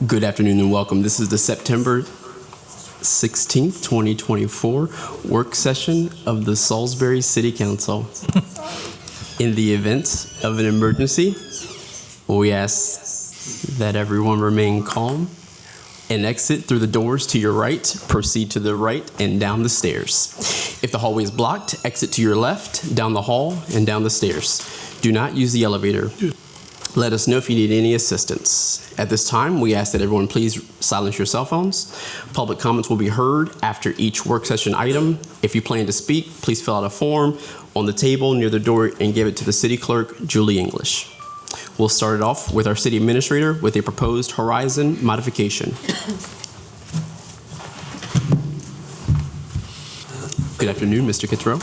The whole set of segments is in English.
Good afternoon and welcome. This is the September 16th, 2024 work session of the Salisbury City Council. In the event of an emergency, we ask that everyone remain calm and exit through the doors to your right, proceed to the right and down the stairs. If the hallway is blocked, exit to your left, down the hall and down the stairs. Do not use the elevator. Let us know if you need any assistance. At this time, we ask that everyone please silence your cell phones. Public comments will be heard after each work session item. If you plan to speak, please fill out a form on the table near the door and give it to the city clerk, Julie English. We'll start it off with our city administrator with a proposed horizon modification. Good afternoon, Mr. Kitzrow.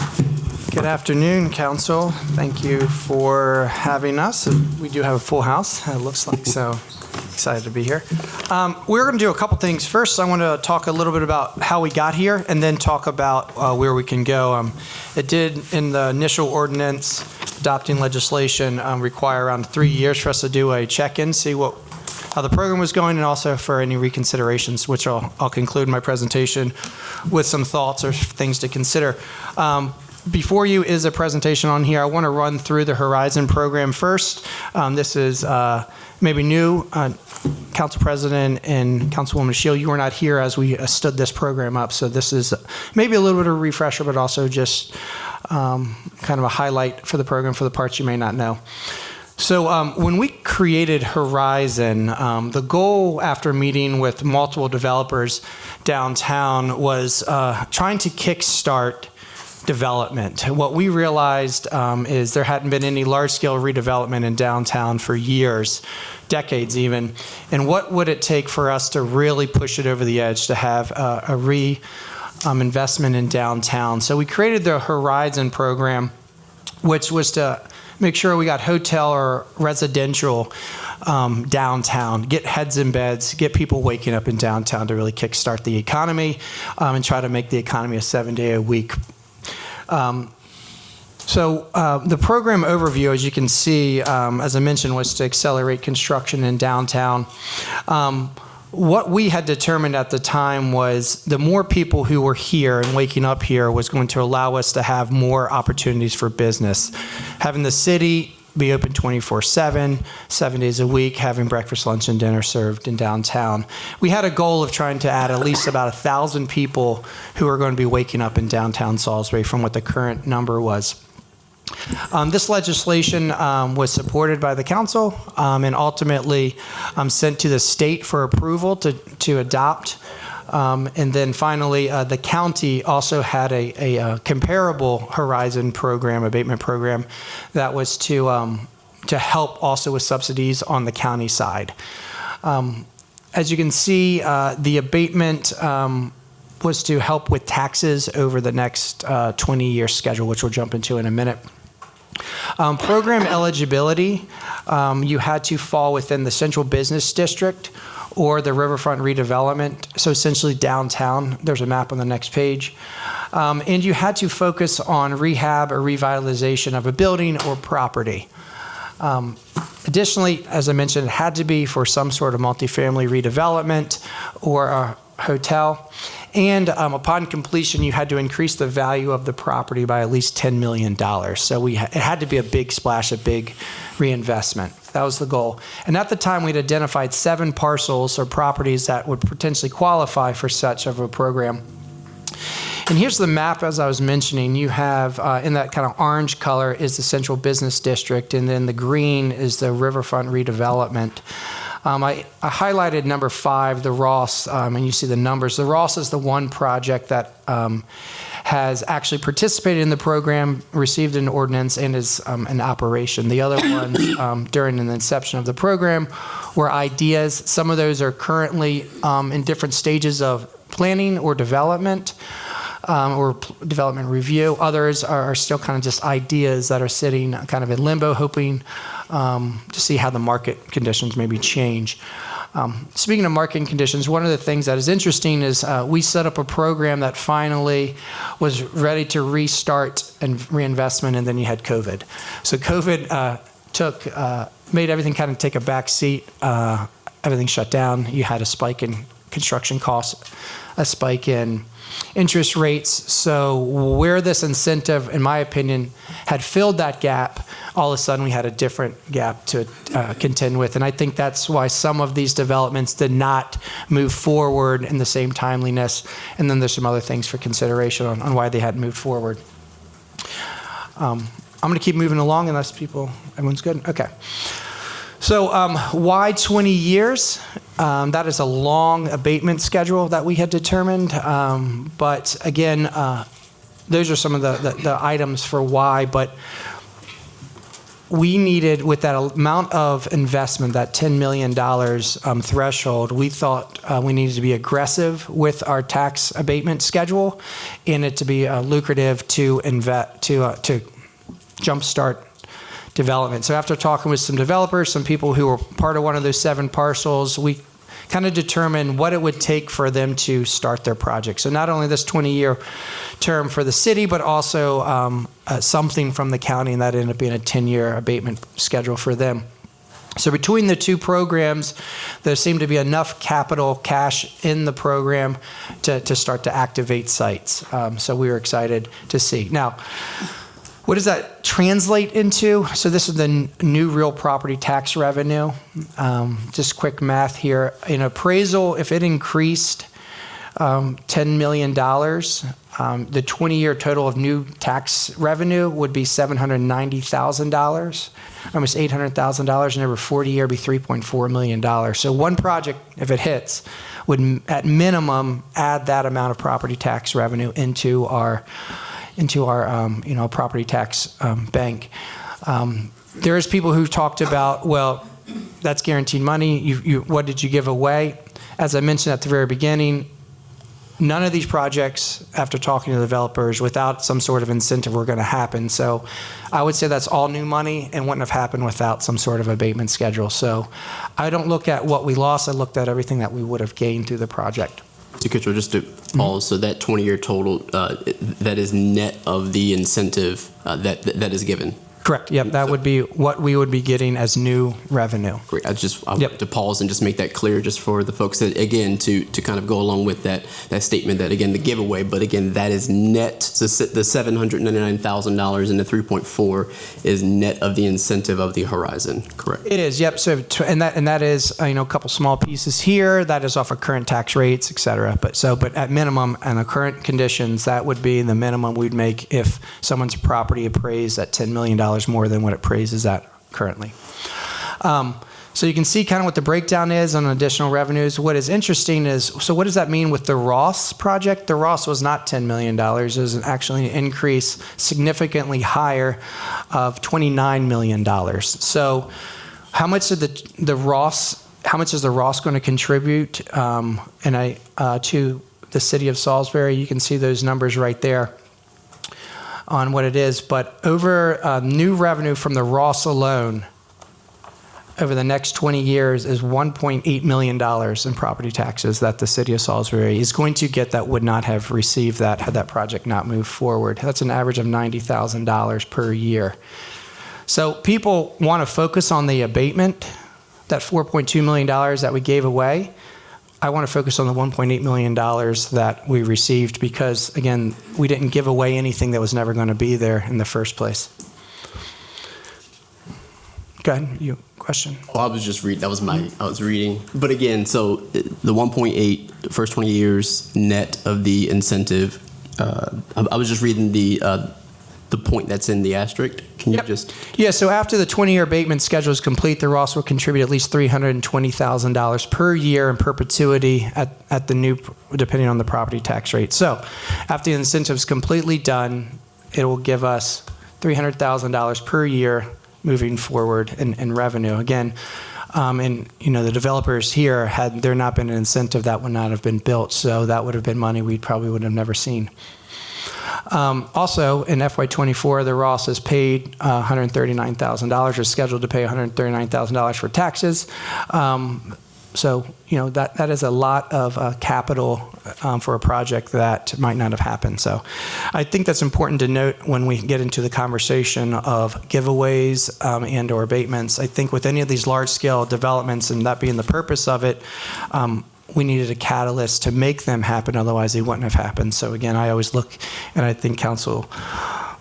Good afternoon, Council. Thank you for having us. We do have a full house, it looks like, so excited to be here. We're going to do a couple things. First, I want to talk a little bit about how we got here and then talk about where we can go. It did, in the initial ordinance, adopting legislation, require around 3 years for us to do a check-in, see how the program was going, and also for any reconsiderations, which I'll conclude my presentation with some thoughts or things to consider. Before you is a presentation on here. I want to run through the Horizon program first. This is maybe new. Council President and Councilwoman Shield, you were not here as we stood this program up, so this is maybe a little bit of a refresher, but also just kind of a highlight for the program for the parts you may not know. So when we created Horizon, the goal after meeting with multiple developers downtown was trying to kickstart development. What we realized is there hadn't been any large-scale redevelopment in downtown for years, decades even, and what would it take for us to really push it over the edge to have a investment in downtown? So we created the Horizon program, which was to make sure we got hotel or residential downtown, get heads in beds, get people waking up in downtown to really kickstart the economy and try to make the economy a 7-day-a-week. The program overview, as you can see, as I mentioned, was to accelerate construction in downtown. What we had determined at the time was the more people who were here and waking up here was going to allow us to have more opportunities for business. Having the city be open 24/7, 7 days a week, having breakfast, lunch, and dinner served in downtown. We had a goal of trying to add at least about 1,000 people who are going to be waking up in downtown Salisbury from what the current number was. This legislation was supported by the council and ultimately sent to the state for approval to adopt. And then finally, the county also had a comparable Horizon program, abatement program, that was to help also with subsidies on the county side. As you can see, the abatement was to help with taxes over the next 20-year schedule, which we'll jump into in a minute. Program eligibility, you had to fall within the central business district or the riverfront redevelopment, so essentially downtown. There's a map on the next page. And you had to focus on rehab or revitalization of a building or property. Additionally, as I mentioned, it had to be for some sort of multifamily redevelopment or a hotel. And upon completion, you had to increase the value of the property by at least $10 million. So it had to be a big splash, a big reinvestment. That was the goal. And at the time, we'd identified 7 parcels or properties that would potentially qualify for such of a program. And here's the map, as I was mentioning. You have, in that kind of orange color, is the central business district, and then the green is the riverfront redevelopment. I highlighted number 5, the Ross, and you see the numbers. The Ross is the one project that has actually participated in the program, received an ordinance, and is in operation. The other ones during the inception of the program were ideas. Some of those are currently in different stages of planning or development. Development review. Others are still kind of just ideas that are sitting kind of in limbo, hoping to see how the market conditions maybe change. Speaking of market conditions, one of the things that is interesting is we set up a program that finally was ready to restart and reinvestment, and then you had COVID. So COVID made everything kind of take a back seat everything shut down. You had a spike in construction costs, a spike in interest rates. So where this incentive, in my opinion, had filled that gap, all of a sudden we had a different gap to contend with. And I think that's why some of these developments did not move forward in the same timeliness. And then there's some other things for consideration on why they hadn't moved forward. I'm going to keep moving along unless everyone's good? Okay. So why 20 years? That is a long abatement schedule that we had determined. But again, those are some of the items for why. But we needed, with that amount of investment, that $10 million threshold, we thought we needed to be aggressive with our tax abatement schedule and it to be lucrative to jumpstart development. So after talking with some developers, some people who were part of one of those 7 parcels, we kind of determined what it would take for them to start their project. So not only this 20-year term for the city, but also something from the county, and that ended up being a 10-year abatement schedule for them. So between the two programs, there seemed to be enough capital cash in the program to start to activate sites. So we were excited to see. Now, what does that translate into? So this is the new real property tax revenue. Just quick math here. In appraisal, if it increased $10 million, the 20-year total of new tax revenue would be $790,000, almost $800,000, and over 40 year, be $3.4 million. So one project, if it hits, would at minimum add that amount of property tax revenue into our property tax bank. There's people who've talked about, well, that's guaranteed money. What did you give away? As I mentioned at the very beginning, none of these projects, after talking to the developers, without some sort of incentive were going to happen. So I would say that's all new money and wouldn't have happened without some sort of abatement schedule. So I don't look at what we lost. I looked at everything that we would have gained through the project. So, Kitchell, just to pause, so that 20-year total, that is net of the incentive that is given? Correct. Yep, that would be what we would be getting as new revenue. Great. I want to pause and just make that clear, just for the folks that, again, to kind of go along with that statement that, again, the giveaway, but again, that is net. So the $799,000 and the 3.4 is net of the incentive of the Horizon. Correct. It is. Yep. So and that is a couple small pieces here. That is off of current tax rates, et cetera. But at minimum, and the current conditions, that would be the minimum we'd make if someone's property appraised at $10 million more than what it praises at currently. So you can see kind of what the breakdown is on additional revenues. What is interesting is, so what does that mean with the Ross project? The Ross was not $10 million. It was actually an increase significantly higher of $29 million. So how much is the Ross going to contribute to the city of Salisbury? You can see those numbers right there on what it is, but over new revenue from the Ross alone over the next 20 years is $1.8 million in property taxes that the city of Salisbury is going to get that would not have received that had that project not moved forward. That's an average of $90,000 per year. So people want to focus on the abatement, that $4.2 million that we gave away. I want to focus on the $1.8 million that we received because, again, we didn't give away anything that was never going to be there in the first place. Go ahead. You question? Oh, I was just reading. I was reading. But again, so the 1.8, first 20 years net of the incentive. I was just reading the point that's in the asterisk. Can you just? Yeah, so after the 20-year abatement schedule is complete, the Ross will contribute at least $320,000 per year in perpetuity at the new, depending on the property tax rate. So after the incentive is completely done, it will give us $300,000 per year moving forward in revenue. Again, and the developers here, had there not been an incentive, that would not have been built. So that would have been money we probably would have never seen. Also, in FY24, the Ross has paid $139,000, or scheduled to pay $139,000 for taxes. So, that is a lot of capital for a project that might not have happened. So I think that's important to note when we get into the conversation of giveaways and or abatements. I think with any of these large-scale developments, and that being the purpose of it, we needed a catalyst to make them happen, otherwise they wouldn't have happened. So again, I always look, and I think council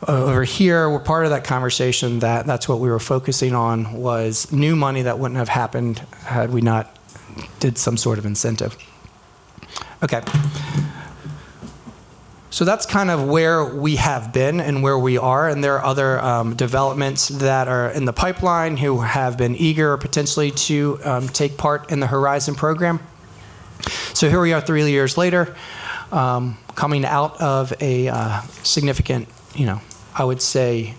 over here, we're part of that conversation, that's what we were focusing on, was new money that wouldn't have happened had we not did some sort of incentive. Okay. So that's kind of where we have been and where we are, and there are other developments that are in the pipeline who have been eager potentially to take part in the Horizon program. So here we are 3 years later, coming out of a significant, I would say,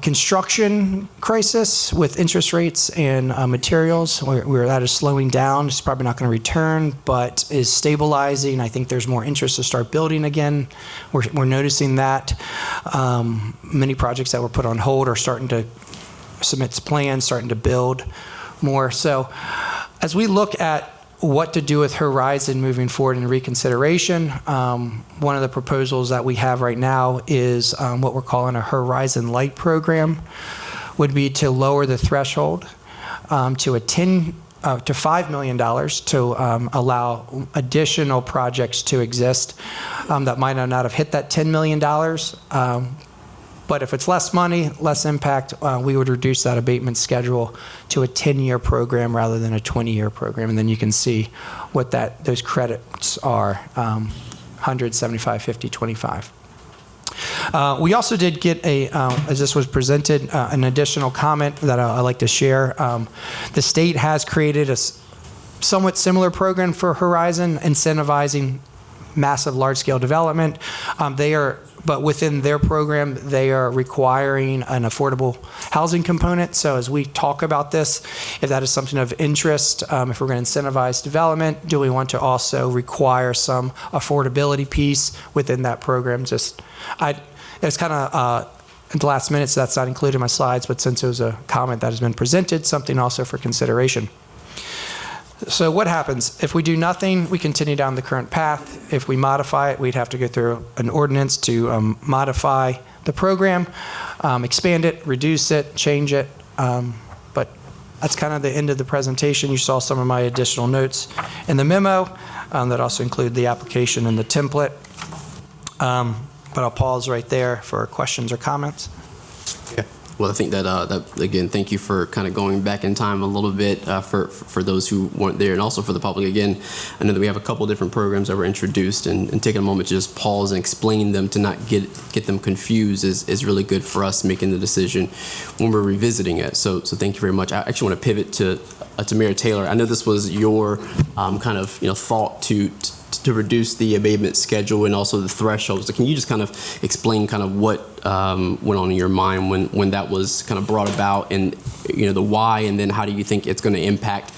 construction crisis with interest rates and materials, where that is slowing down. It's probably not going to return, but is stabilizing. I think there's more interest to start building again. We're noticing that. Many projects that were put on hold are starting to submit plans, starting to build more. So as we look at what to do with Horizon moving forward in reconsideration, one of the proposals that we have right now is what we're calling a Horizon Light program, would be to lower the threshold to $5 million to allow additional projects to exist that might not have hit that $10 million. But if it's less money, less impact, we would reduce that abatement schedule to a 10-year program rather than a 20-year program. And then you can see what those credits are, 100, 75, 50, 25. We also did get as this was presented, an additional comment that I'd like to share. The state has created a somewhat similar program for Horizon, incentivizing massive large-scale development. But within their program, they are requiring an affordable housing component. So as we talk about this, if that is something of interest, if we're going to incentivize development, do we want to also require some affordability piece within that program? It's kind of at the last minute, so that's not included in my slides, but since it was a comment that has been presented, something also for consideration. So what happens? If we do nothing, we continue down the current path. If we modify it, we'd have to go through an ordinance to modify the program, expand it, reduce it, change it. But that's kind of the end of the presentation. You saw some of my additional notes in the memo that also include the application and the template. But I'll pause right there for questions or comments. Well, I think that again, thank you for kind of going back in time a little bit for those who weren't there, and also for the public. Again, I know that we have a couple different programs that were introduced, and taking a moment to just pause and explain them to not get them confused is really good for us making the decision when we're revisiting it. So thank you very much. I actually want to pivot to Mayor Taylor. I know this was your kind of thought to reduce the abatement schedule and also the thresholds. So can you just kind of explain kind of what went on in your mind when that was kind of brought about, and the why, and then how do you think it's going to impact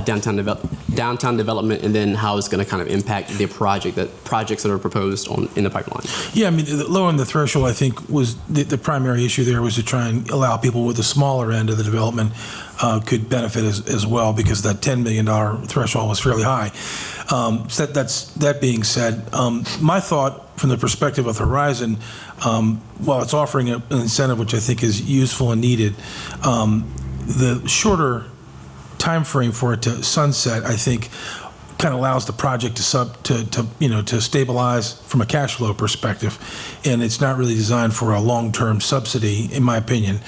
downtown development, and then how it's going to kind of impact the projects that are proposed in the pipeline? Yeah, I mean, lowering the threshold, I think, was the primary issue there, was to try and allow people with the smaller end of the development could benefit as well, because that $10 million threshold was fairly high. So that being said, my thought from the perspective of Horizon, while it's offering an incentive which I think is useful and needed, the shorter time frame for it to sunset, I think, kind of allows the project to stabilize from a cash flow perspective, and it's not really designed for a long-term subsidy, in my opinion.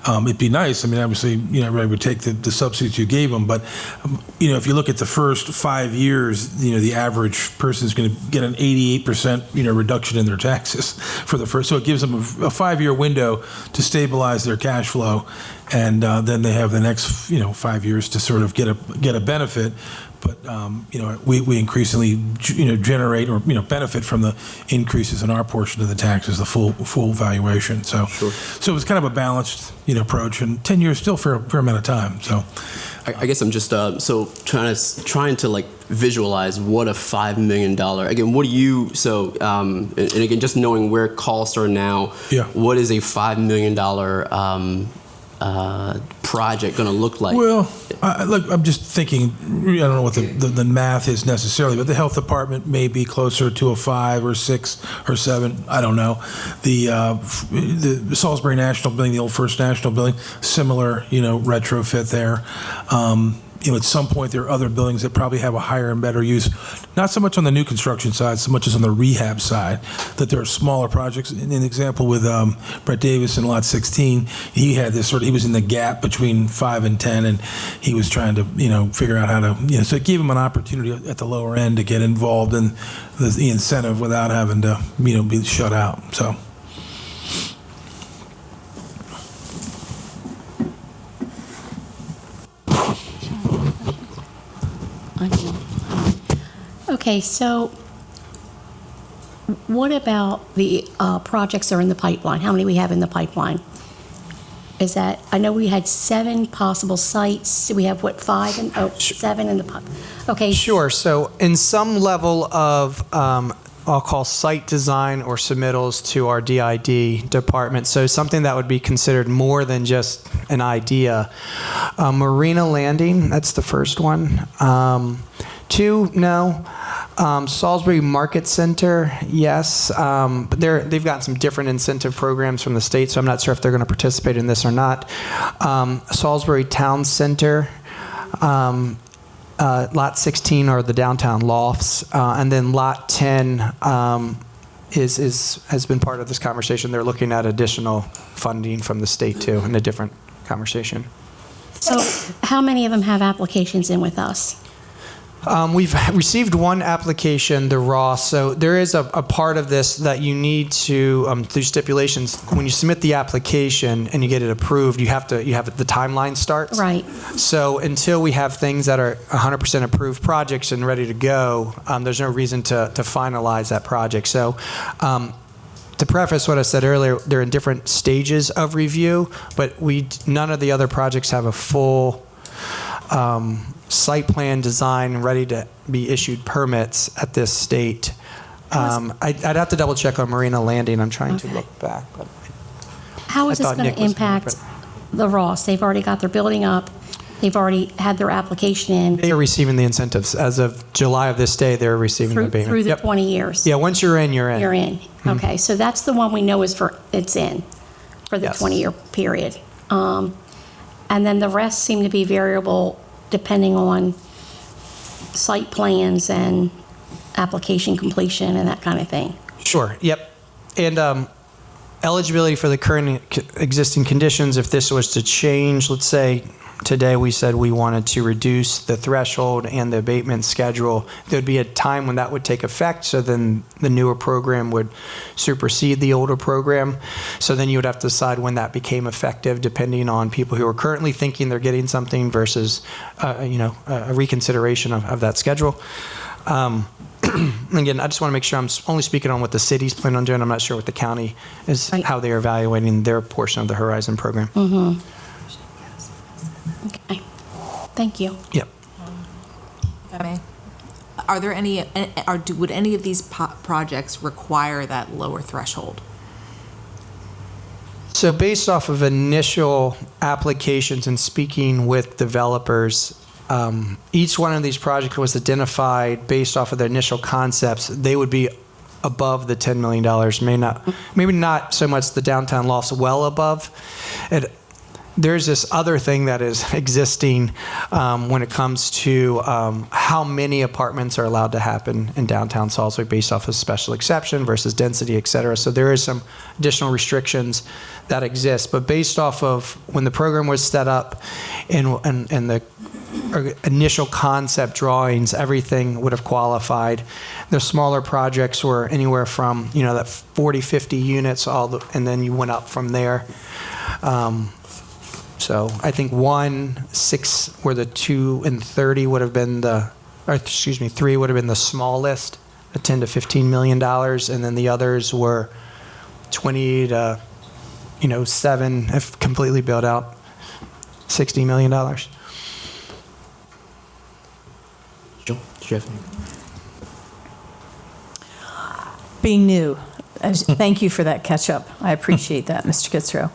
It'd be nice. I mean, obviously, everybody would take the subsidies you gave them, but if you look at the first 5 years, the average person is going to get an 88% reduction in their taxes for the first. So it gives them a 5-year window to stabilize their cash flow, and then they have the next 5 years to sort of get a benefit. But we increasingly generate or benefit from the increases in our portion of the taxes, the full valuation. So Sure. So it's kind of a balanced approach, and 10 years still fair amount of time. So I guess I'm just trying to like visualize what a $5 million, again, what do you, and again, just knowing where costs are now, Yeah. what is a $5 million project going to look like? Well, look, I'm just thinking, I don't know what the math is necessarily, but the health department may be closer to a 5 or 6 or 7. I don't know. The Salisbury National Building, the old First National Building, similar, retrofit there. At some point, there are other buildings that probably have a higher and better use, not so much on the new construction side, so much as on the rehab side, that there are smaller projects. An example with Brett Davis in Lot 16, he had this he was in the gap between 5 and 10, and he was trying to, figure out how to, so it gave him an opportunity at the lower end to get involved in the incentive without having to, be shut out, so. Okay, so what about the projects that are in the pipeline? How many we have in the pipeline? Is that, I know we had 7 possible sites. Do we have, 5 and, 7 in the pipeline? Okay. Sure. So in some level of, I'll call site design or submittals to our DID department. So something that would be considered more than just an idea. Marina Landing, that's the first one. 2, no. Salisbury Market Center, yes. But they've got some different incentive programs from the state, so I'm not sure if they're going to participate in this or not. Salisbury Town Center, Lot 16 are the downtown lofts, and then Lot 10 has been part of this conversation. They're looking at additional funding from the state too, in a different conversation. So how many of them have applications in with us? We've received one application, the raw. So there is a part of this that you need to, through stipulations, when you submit the application and you get it approved, you have the timeline starts. Right. So until we have things that are 100% approved projects and ready to go, there's no reason to finalize that project. So to preface what I said earlier, they're in different stages of review, but none of the other projects have a full site plan design ready to be issued permits at this state. I'd have to double check on Marina Landing. I'm trying to look back. But How is this going to impact the Ross? They've already got their building up. They've already had their application in. They are receiving the incentives. As of July of this day, they're receiving the payment. Through the 20 years. Yeah, once you're in, you're in. You're in. Okay, so that's the one we know it's in for the Yes. 20-year period. And then the rest seem to be variable depending on site plans and application completion and that kind of thing. Sure, yep. And eligibility for the current existing conditions, if this was to change, let's say today we said we wanted to reduce the threshold and the abatement schedule, there'd be a time when that would take effect, so then the newer program would supersede the older program. So then you would have to decide when that became effective, depending on people who are currently thinking they're getting something versus, a reconsideration of that schedule. Again, I just want to make sure I'm only speaking on what the city's planning on doing. I'm not sure what the county is, Right. how they are evaluating their portion of the Horizon program. Okay, thank you. Yep. If I may. Are there any, would any of these projects require that lower threshold? So based off of initial applications and speaking with developers, each one of these projects was identified based off of their initial concepts. They would be above the $10 million, maybe not so much the downtown lofts, well above. There's this other thing that is existing when it comes to how many apartments are allowed to happen in downtown Salisbury based off of special exception versus density, et cetera. So there is some additional restrictions that exist. But based off of when the program was set up and the initial concept drawings, everything would have qualified. The smaller projects were anywhere from, that 40, 50 units, and then you went up from there. So I think 1, 6, where the 2 and 30 would have been 3 would have been the smallest, the 10 to 15 million dollars, and then the others were 20 to 7, if completely built out, $60 million. Jeff. Being new, thank you for that catch-up. I appreciate that, Mr. Kitzrow.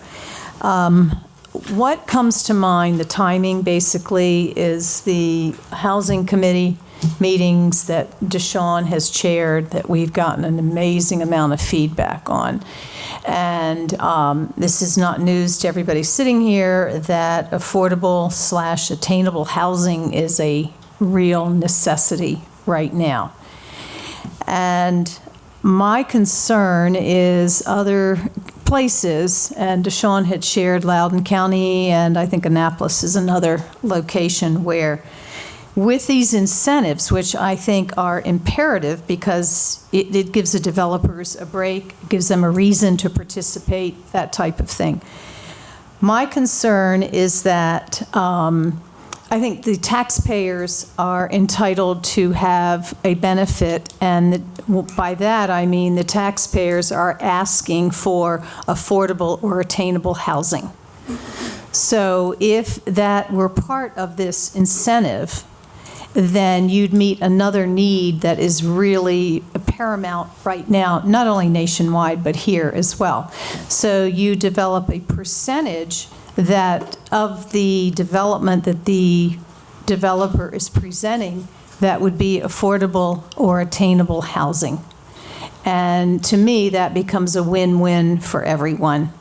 what comes to mind, the timing basically, is the Housing Committee meetings that Deshawn has chaired that we've gotten an amazing amount of feedback on. And this is not news to everybody sitting here that affordable/attainable housing is a real necessity right now. And my concern is other places, and Deshawn had shared Loudoun County, and I think Annapolis is another location where with these incentives, which I think are imperative because it gives the developers a break, gives them a reason to participate, that type of thing. My concern is that I think the taxpayers are entitled to have a benefit, and by that I mean the taxpayers are asking for affordable or attainable housing. So if that were part of this incentive, then you'd meet another need that is really paramount right now, not only nationwide, but here as well. So you develop a percentage that of the development that the developer is presenting that would be affordable or attainable housing. And to me, that becomes a win-win for everyone.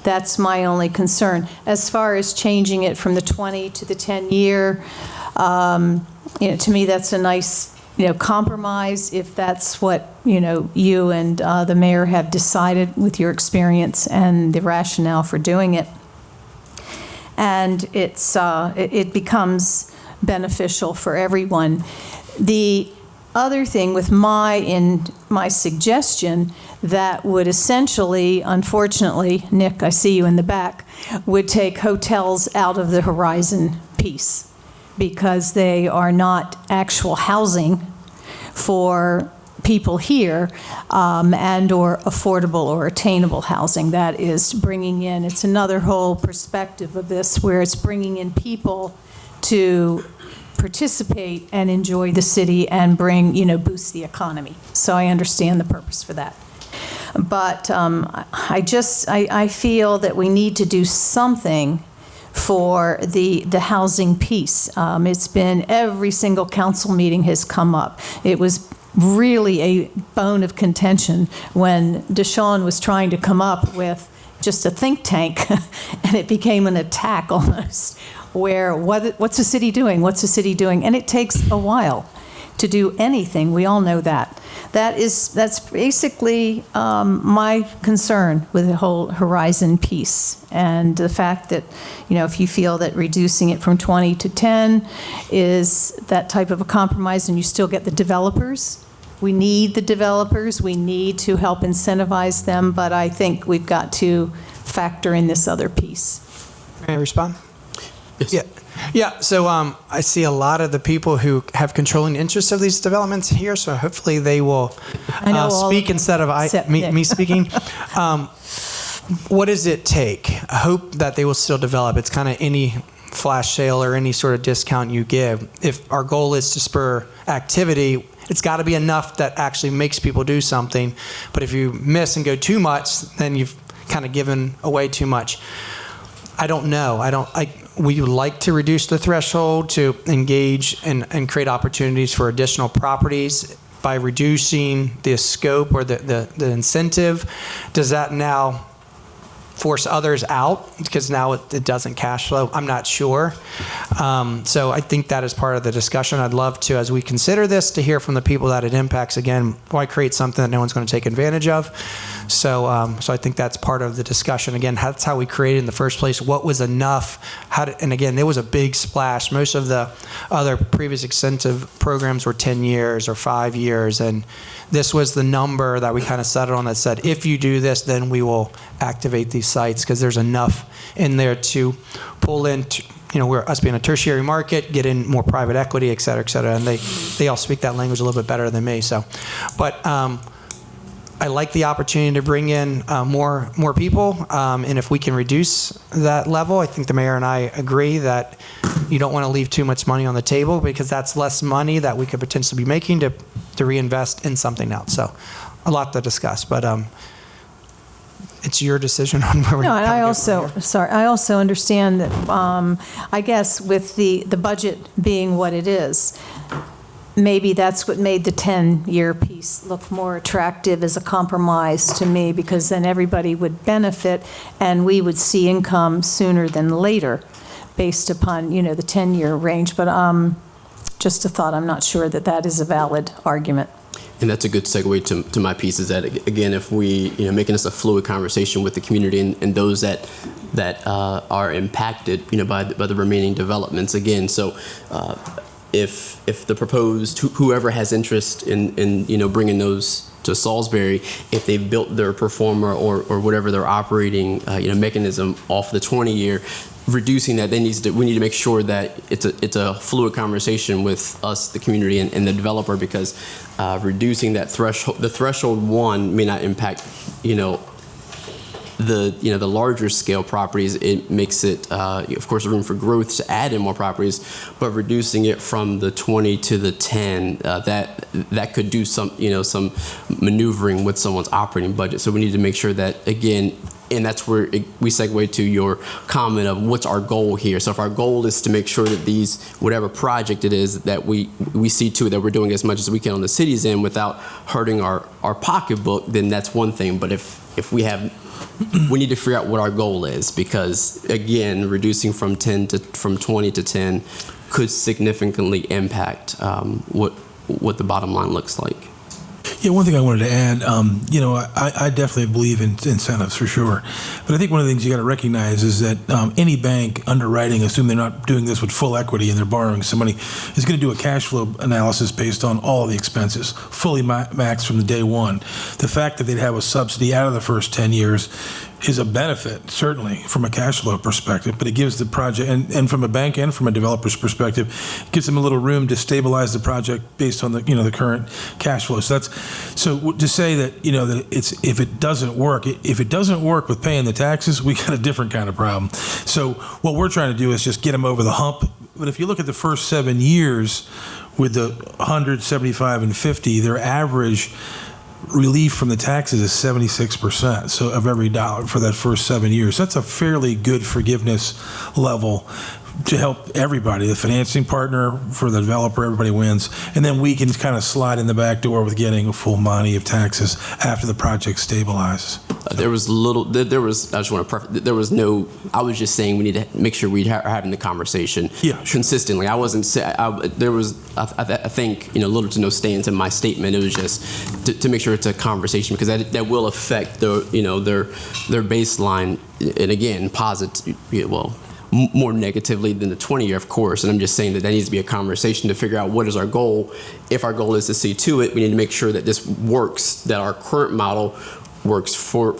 That's my only concern. As far as changing it from the 20 to the 10-year, to me, that's a nice, compromise if that's what, you and the mayor have decided with your experience and the rationale for doing it. And it becomes beneficial for everyone. The other thing with my suggestion that would essentially, unfortunately, Nick, I see you in the back, would take hotels out of the Horizon piece because they are not actual housing for people here and or affordable or attainable housing. That is bringing in, it's another whole perspective of this where it's bringing in people to participate and enjoy the city and bring, boost the economy. So I understand the purpose for that. But I feel that we need to do something for the housing piece. It's been every single council meeting has come up. It was really a bone of contention when Deshawn was trying to come up with just a think tank, and it became an attack almost, where what's the city doing? What's the city doing? And it takes a while to do anything. We all know that. That's basically my concern with the whole Horizon piece, and the fact that, if you feel that reducing it from 20 to 10 is that type of a compromise, and you still get the developers. We need the developers. We need to help incentivize them, but I think we've got to factor in this other piece. May I respond? Yes. Yeah. So I see a lot of the people who have controlling interests of these developments here, so hopefully they will speak instead of me speaking. What does it take? I hope that they will still develop. It's kind of any flash sale or any sort of discount you give. If our goal is to spur activity, it's got to be enough that actually makes people do something. But if you miss and go too much, then you've kind of given away too much. I don't know. We would like to reduce the threshold to engage and create opportunities for additional properties by reducing the scope or the incentive. Does that now force others out because now it doesn't cash flow? I'm not sure. So I think that is part of the discussion. I'd love to, as we consider this, to hear from the people that it impacts. Again, why create something that no one's going to take advantage of? So I think that's part of the discussion. Again, that's how we created in the first place. What was enough? And again, there was a big splash. Most of the other previous incentive programs were 10 years or 5 years. And this was the number that we kind of settled on that said, if you do this, then we will activate these sites because there's enough in there to pull in, we're us being a tertiary market, get in more private equity, et cetera, et cetera. And they all speak that language a little bit better than me. So, but I like the opportunity to bring in more people, and if we can reduce that level, I think the mayor and I agree that you don't want to leave too much money on the table because that's less money that we could potentially be making to reinvest in something else. So a lot to discuss, but it's your decision on where we. No, and I how we go also, from here. sorry, I also understand that, I guess with the budget being what it is, maybe that's what made the 10-year piece look more attractive as a compromise to me, because then everybody would benefit and we would see income sooner than later based upon, the 10-year range. But just a thought, I'm not sure that that is a valid argument. And that's a good segue to my piece, is that, again, if we, making this a fluid conversation with the community and those that are impacted, by the remaining developments, again, so if the proposed, whoever has interest in bringing those to Salisbury, if they've built their performer or whatever their operating, mechanism off the 20-year, reducing that, we need to make sure that it's a fluid conversation with us, the community, and the developer, because reducing that threshold, the threshold one may not impact, the larger scale properties. It makes it, of course, room for growth to add in more properties, but reducing it from the 20 to the 10, that could do some maneuvering with someone's operating budget. So we need to make sure that, again, and that's where we segue to your comment of what's our goal here. So if our goal is to make sure that these, whatever project it is, that we see to it that we're doing as much as we can on the city's end without hurting our pocketbook, then that's one thing. But if we need to figure out what our goal is, because again, reducing from 20 to 10 could significantly impact what the bottom line looks like. Yeah, one thing I wanted to add, I definitely believe in incentives for sure. But I think one of the things you got to recognize is that any bank underwriting, assume they're not doing this with full equity and they're borrowing some money, is going to do a cash flow analysis based on all of the expenses, fully maxed from the day one. The fact that they'd have a subsidy out of the first 10 years is a benefit, certainly, from a cash flow perspective, but it gives the project, and from a bank and from a developer's perspective, it gives them a little room to stabilize the project based on the current cash flow. So to say that, that if it doesn't work with paying the taxes, we got a different kind of problem. So what we're trying to do is just get them over the hump. But if you look at the first 7 years with the 100, 75, and 50, their average relief from the taxes is 76%, so of every dollar for that first 7 years. That's a fairly good forgiveness level to help everybody, the financing partner, for the developer, everybody wins. And then we can kind of slide in the back door with getting a full money of taxes after the project stabilizes. I was just saying we need to make sure we're having the conversation consistently. I wasn't, I think, little to no stains in my statement. It was just to make sure it's a conversation, because that will affect their baseline, and again, more negatively than the 20-year, of course. And I'm just saying that needs to be a conversation to figure out what is our goal. If our goal is to see to it, we need to make sure that this works, that our current model works for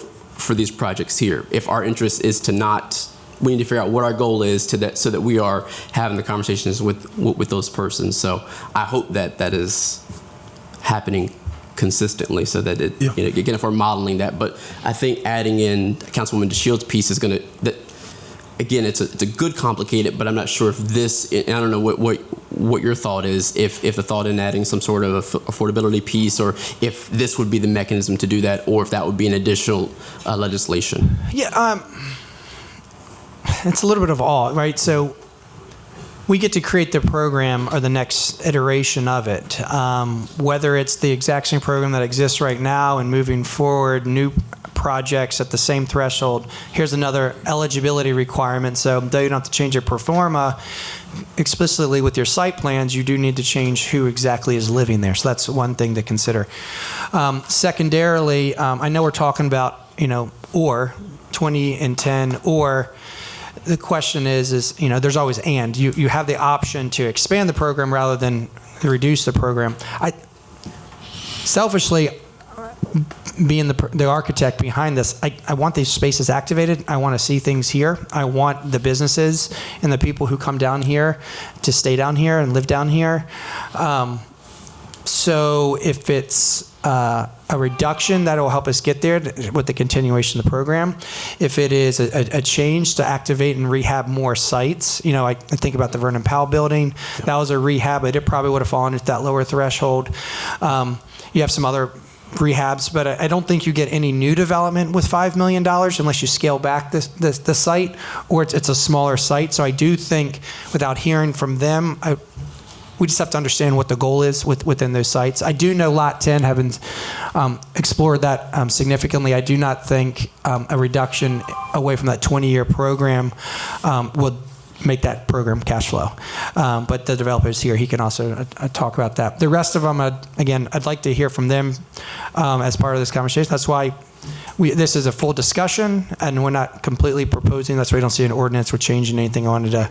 these projects here. If our interest is to not, we need to figure out what our goal is so that we are having the conversations with those persons. So I hope that is happening consistently, so that again, if we're modeling that. But I think adding in Councilwoman DeShield's piece is going to, again, it's a good complicated, but I'm not sure if this, and I don't know what your thought is, if the thought in adding some sort of affordability piece, or if this would be the mechanism to do that, or if that would be an additional legislation. Yeah, it's a little bit of all, right? So we get to create the program or the next iteration of it, whether it's the exact same program that exists right now and moving forward, new projects at the same threshold. Here's another eligibility requirement. So though you don't have to change your pro forma explicitly with your site plans, you do need to change who exactly is living there. So that's one thing to consider. Secondarily, I know we're talking about, or 20 and 10, or the question is there's always and. You have the option to expand the program rather than reduce the program. Selfishly, being the architect behind this, I want these spaces activated. I want to see things here. I want the businesses and the people who come down here to stay down here and live down here. So if it's a reduction, that will help us get there with the continuation of the program. If it is a change to activate and rehab more sites, I think about the Vernon Powell building. That was a rehab, but it probably would have fallen at that lower threshold. You have some other rehabs, but I don't think you get any new development with $5 million unless you scale back the site, or it's a smaller site. So I do think, without hearing from them, we just have to understand what the goal is within those sites. I do know Lot 10, having explored that significantly, I do not think a reduction away from that 20-year program would make that program cash flow. But the developer's here. He can also talk about that. The rest of them, again, I'd like to hear from them as part of this conversation. That's why this is a full discussion, and we're not completely proposing. That's why you don't see an ordinance. We're changing anything. I wanted to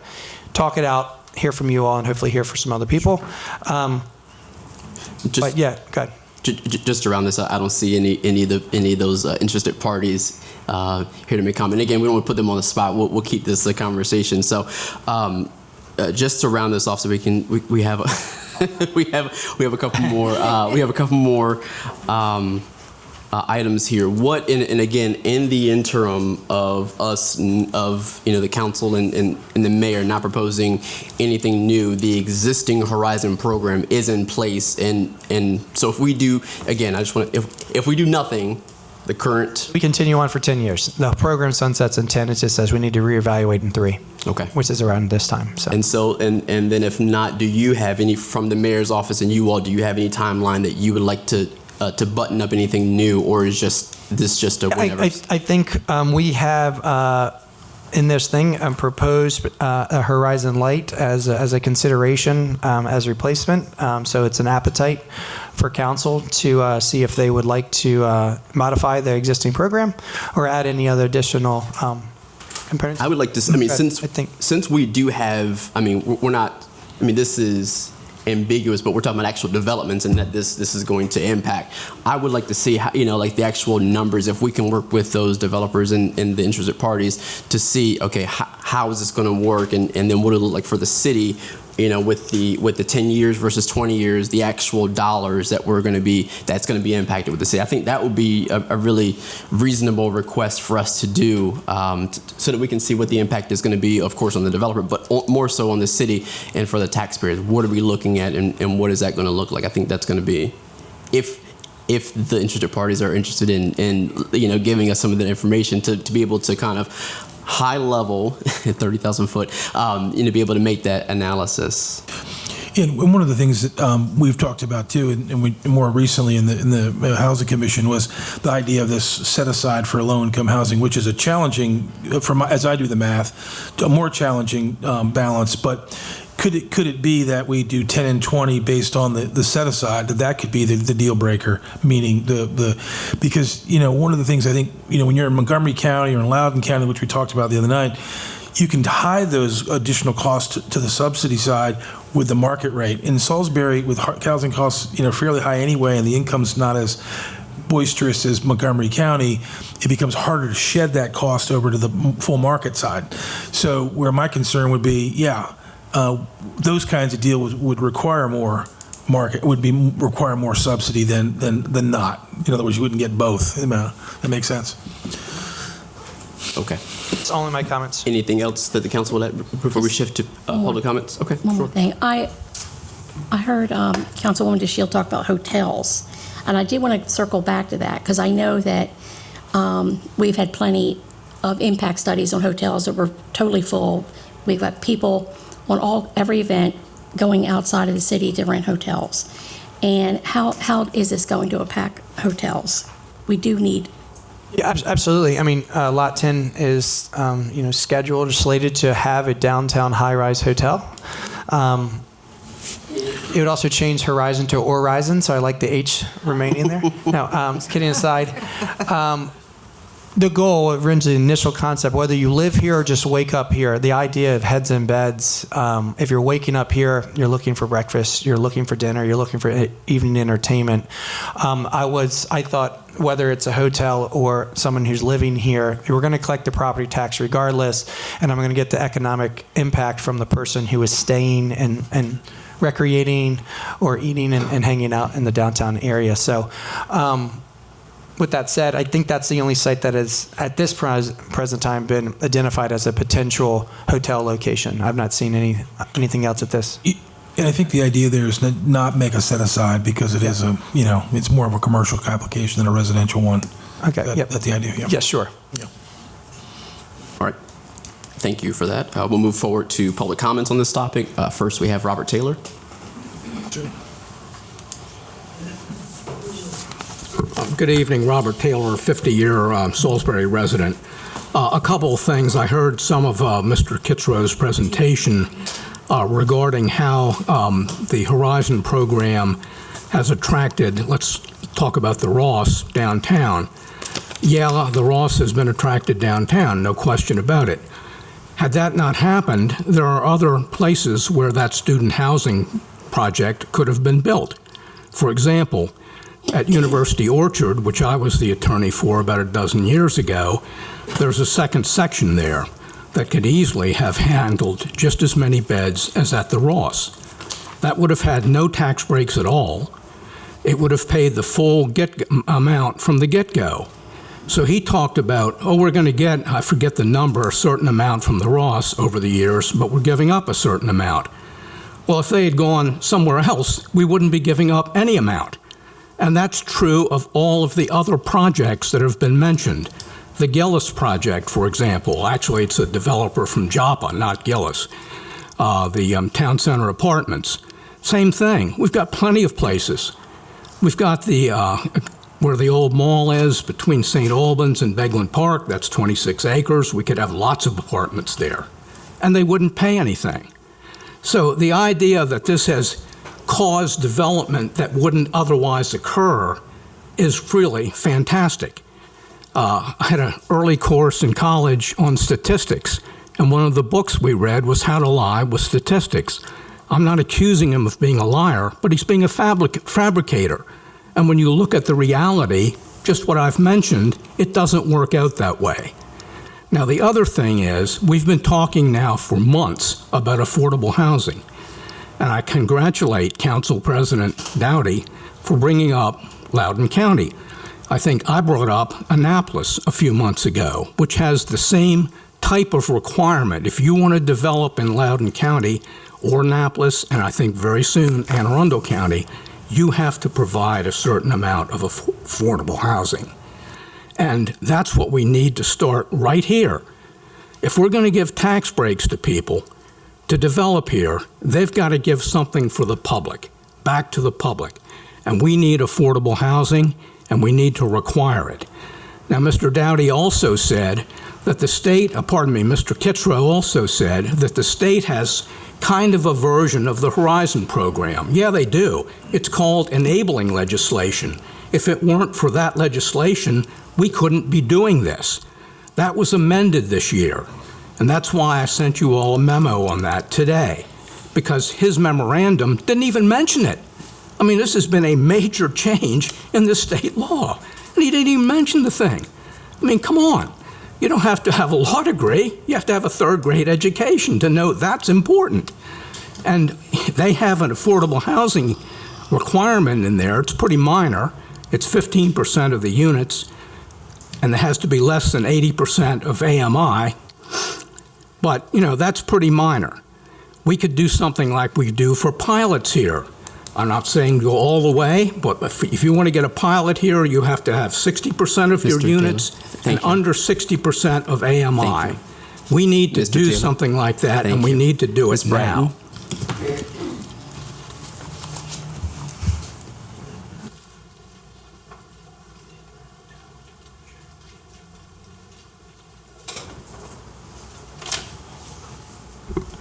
talk it out, hear from you all, and hopefully hear from some other people. But yeah, go ahead. Just around this, I don't see any of those interested parties here to make comment. Again, we don't want to put them on the spot. We'll keep this a conversation. So, just to round this off, so we have we have a couple more items here. What and again, in the interim of us the council and the mayor not proposing anything new, the existing Horizon program is in place, and so if we do, again, I just want to, if we do nothing, the current, we continue on for 10 years. The program sunsets in 10. It just says we need to reevaluate in 3. Okay. Which is around this time. So. And then if not, do you have any from the mayor's office and you all? Do you have any timeline that you would like to button up anything new, or is this just a whenever? I think we have in this thing proposed a Horizon Light as a consideration as replacement. So it's an appetite for council to see if they would like to modify the existing program or add any other additional components. I would like to. Since we do have. We're not. This is ambiguous, but we're talking about actual developments and that this is going to impact. I would like to see how, like the actual numbers, if we can work with those developers and the interested parties to see, okay, how is this going to work, and then what it'll look like for the city, with the 10 years versus 20 years, the actual dollars that's going to be impacted with the city. I think that would be a really reasonable request for us to do, so that we can see what the impact is going to be, of course, on the developer, but more so on the city and for the taxpayers. What are we looking at, and what is that going to look like? I think that's going to be, if the interested parties are interested in giving us some of the information to be able to kind of high level, 30,000 foot, be able to make that analysis. And one of the things that we've talked about too, and we more recently in the Housing Commission, was the idea of this set aside for low-income housing, which is a challenging, as I do the math, a more challenging balance. But could it be that we do 10 and 20 based on the set aside? That could be the deal breaker, meaning because one of the things I think when you're in Montgomery County or in Loudoun County, which we talked about the other night, you can hide those additional costs to the subsidy side with the market rate. In Salisbury, with housing costs fairly high anyway, and the income's not as boisterous as Montgomery County, it becomes harder to shed that cost over to the full market side. So where my concern would be, those kinds of deals would require more market, require more subsidy than not. In other words, you wouldn't get both. That makes sense. Okay. It's only my comments. Anything else that the council will add before we shift to public comments? Okay. One more thing. I heard Councilwoman DeShield talk about hotels, and I did want to circle back to that because I know that we've had plenty of impact studies on hotels that were totally full. We've got people on every event going outside of the city to rent hotels. And how is this going to impact hotels? We do need. Yeah, absolutely. Lot 10 is, scheduled or slated to have a downtown high-rise hotel. It would also change Horizon to Horizon, so I like the H remaining there. No, just kidding aside. The goal, originally, the initial concept, whether you live here or just wake up here, the idea of heads in beds, if you're waking up here, you're looking for breakfast, you're looking for dinner, you're looking for evening entertainment. I thought whether it's a hotel or someone who's living here, we're going to collect the property tax regardless, and I'm going to get the economic impact from the person who is staying and recreating or eating and hanging out in the downtown area. So, with that said, I think that's the only site that has, at this present time, been identified as a potential hotel location. I've not seen anything else at this. And I think the idea there is to not make a set aside because it is it's more of a commercial application than a residential one. Okay, yep. That's the idea, yeah. Yes, sure. All right. Thank you for that. We'll move forward to public comments on this topic. First, we have Robert Taylor. Good evening, Robert Taylor, 50-year Salisbury resident. A couple of things. I heard some of Mr. Kitzrow's presentation regarding how the Horizon program has attracted, let's talk about the Ross downtown. Yeah, the Ross has been attracted downtown, no question about it. Had that not happened, there are other places where that student housing project could have been built. For example, at University Orchard, which I was the attorney for about a dozen years ago, there's a second section there that could easily have handled just as many beds as at the Ross. That would have had no tax breaks at all. It would have paid the full amount from the get-go. So he talked about, we're going to get, I forget the number, a certain amount from the Ross over the years, but we're giving up a certain amount. Well, if they had gone somewhere else, we wouldn't be giving up any amount. And that's true of all of the other projects that have been mentioned. The Gillis project, for example, actually it's a developer from Joppa, not Gillis. The Town Center Apartments, same thing. We've got plenty of places. We've got the where the old mall is between St. Albans and Begland Park, that's 26 acres. We could have lots of apartments there, and they wouldn't pay anything. So the idea that this has caused development that wouldn't otherwise occur is really fantastic. I had an early course in college on statistics, and one of the books we read was How to Lie with Statistics. I'm not accusing him of being a liar, but he's being a fabricator. And when you look at the reality, just what I've mentioned, it doesn't work out that way. Now, the other thing is, we've been talking now for months about affordable housing. And I congratulate Council President Dowdy for bringing up Loudoun County. I think I brought up Annapolis a few months ago, which has the same type of requirement. If you want to develop in Loudoun County or Annapolis, and I think very soon Anne Arundel County, you have to provide a certain amount of affordable housing. And that's what we need to start right here. If we're going to give tax breaks to people to develop here, they've got to give something for the public, back to the public. And we need affordable housing, and we need to require it. Now, Mr. Dowdy also said that the state, Mr. Kitzrow also said that the state has kind of a version of the Horizon program. Yeah, they do. It's called enabling legislation. If it weren't for that legislation, we couldn't be doing this. That was amended this year. And that's why I sent you all a memo on that today, because his memorandum didn't even mention it. I mean, this has been a major change in the state law, and he didn't even mention the thing. I mean, come on. You don't have to have a law degree. You have to have a third-grade education to know that's important. And they have an affordable housing requirement in there. It's pretty minor. It's 15% of the units, and it has to be less than 80% of AMI. But, that's pretty minor. We could do something like we do for pilots here. I'm not saying go all the way, but if you want to get a pilot here, you have to have 60% of your units and under 60% of AMI. We need to do something like that, and we need to do it now.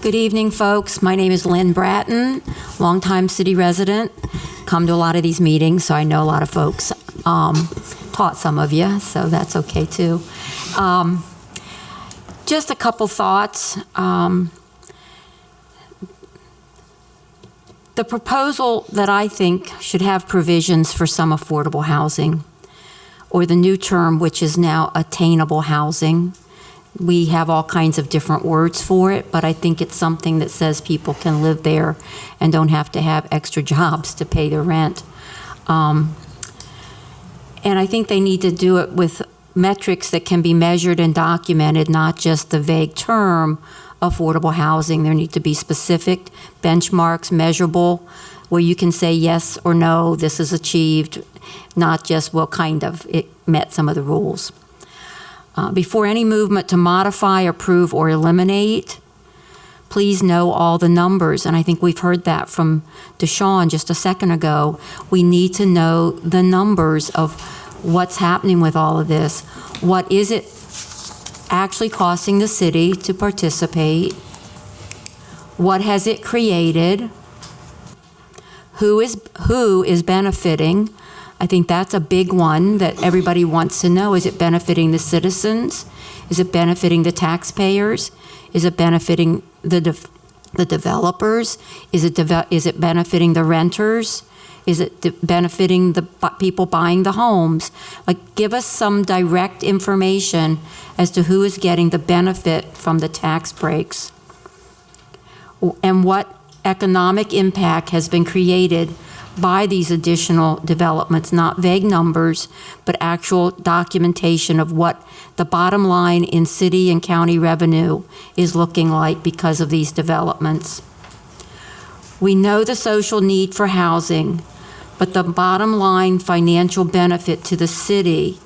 Good evening, folks. My name is Lynn Bratton, longtime city resident. Come to a lot of these meetings, so I know a lot of folks. Taught some of you, so that's okay too. Just a couple thoughts. The proposal that I think should have provisions for some affordable housing, or the new term, which is now attainable housing. We have all kinds of different words for it, but I think it's something that says people can live there and don't have to have extra jobs to pay their rent. And I think they need to do it with metrics that can be measured and documented, not just the vague term affordable housing. There need to be specific benchmarks, measurable, where you can say yes or no, this is achieved, not just, well, kind of, it met some of the rules. Before any movement to modify, approve, or eliminate, please know all the numbers. And I think we've heard that from Deshawn just a second ago. We need to know the numbers of what's happening with all of this. What is it actually costing the city to participate? What has it created? Who is benefiting? I think that's a big one that everybody wants to know. Is it benefiting the citizens? Is it benefiting the taxpayers? Is it benefiting the developers? Is it benefiting the renters? Is it benefiting the people buying the homes? Like, give us some direct information as to who is getting the benefit from the tax breaks and what economic impact has been created by these additional developments, not vague numbers, but actual documentation of what the bottom line in city and county revenue is looking like because of these developments. We know the social need for housing, but the bottom line financial benefit to the city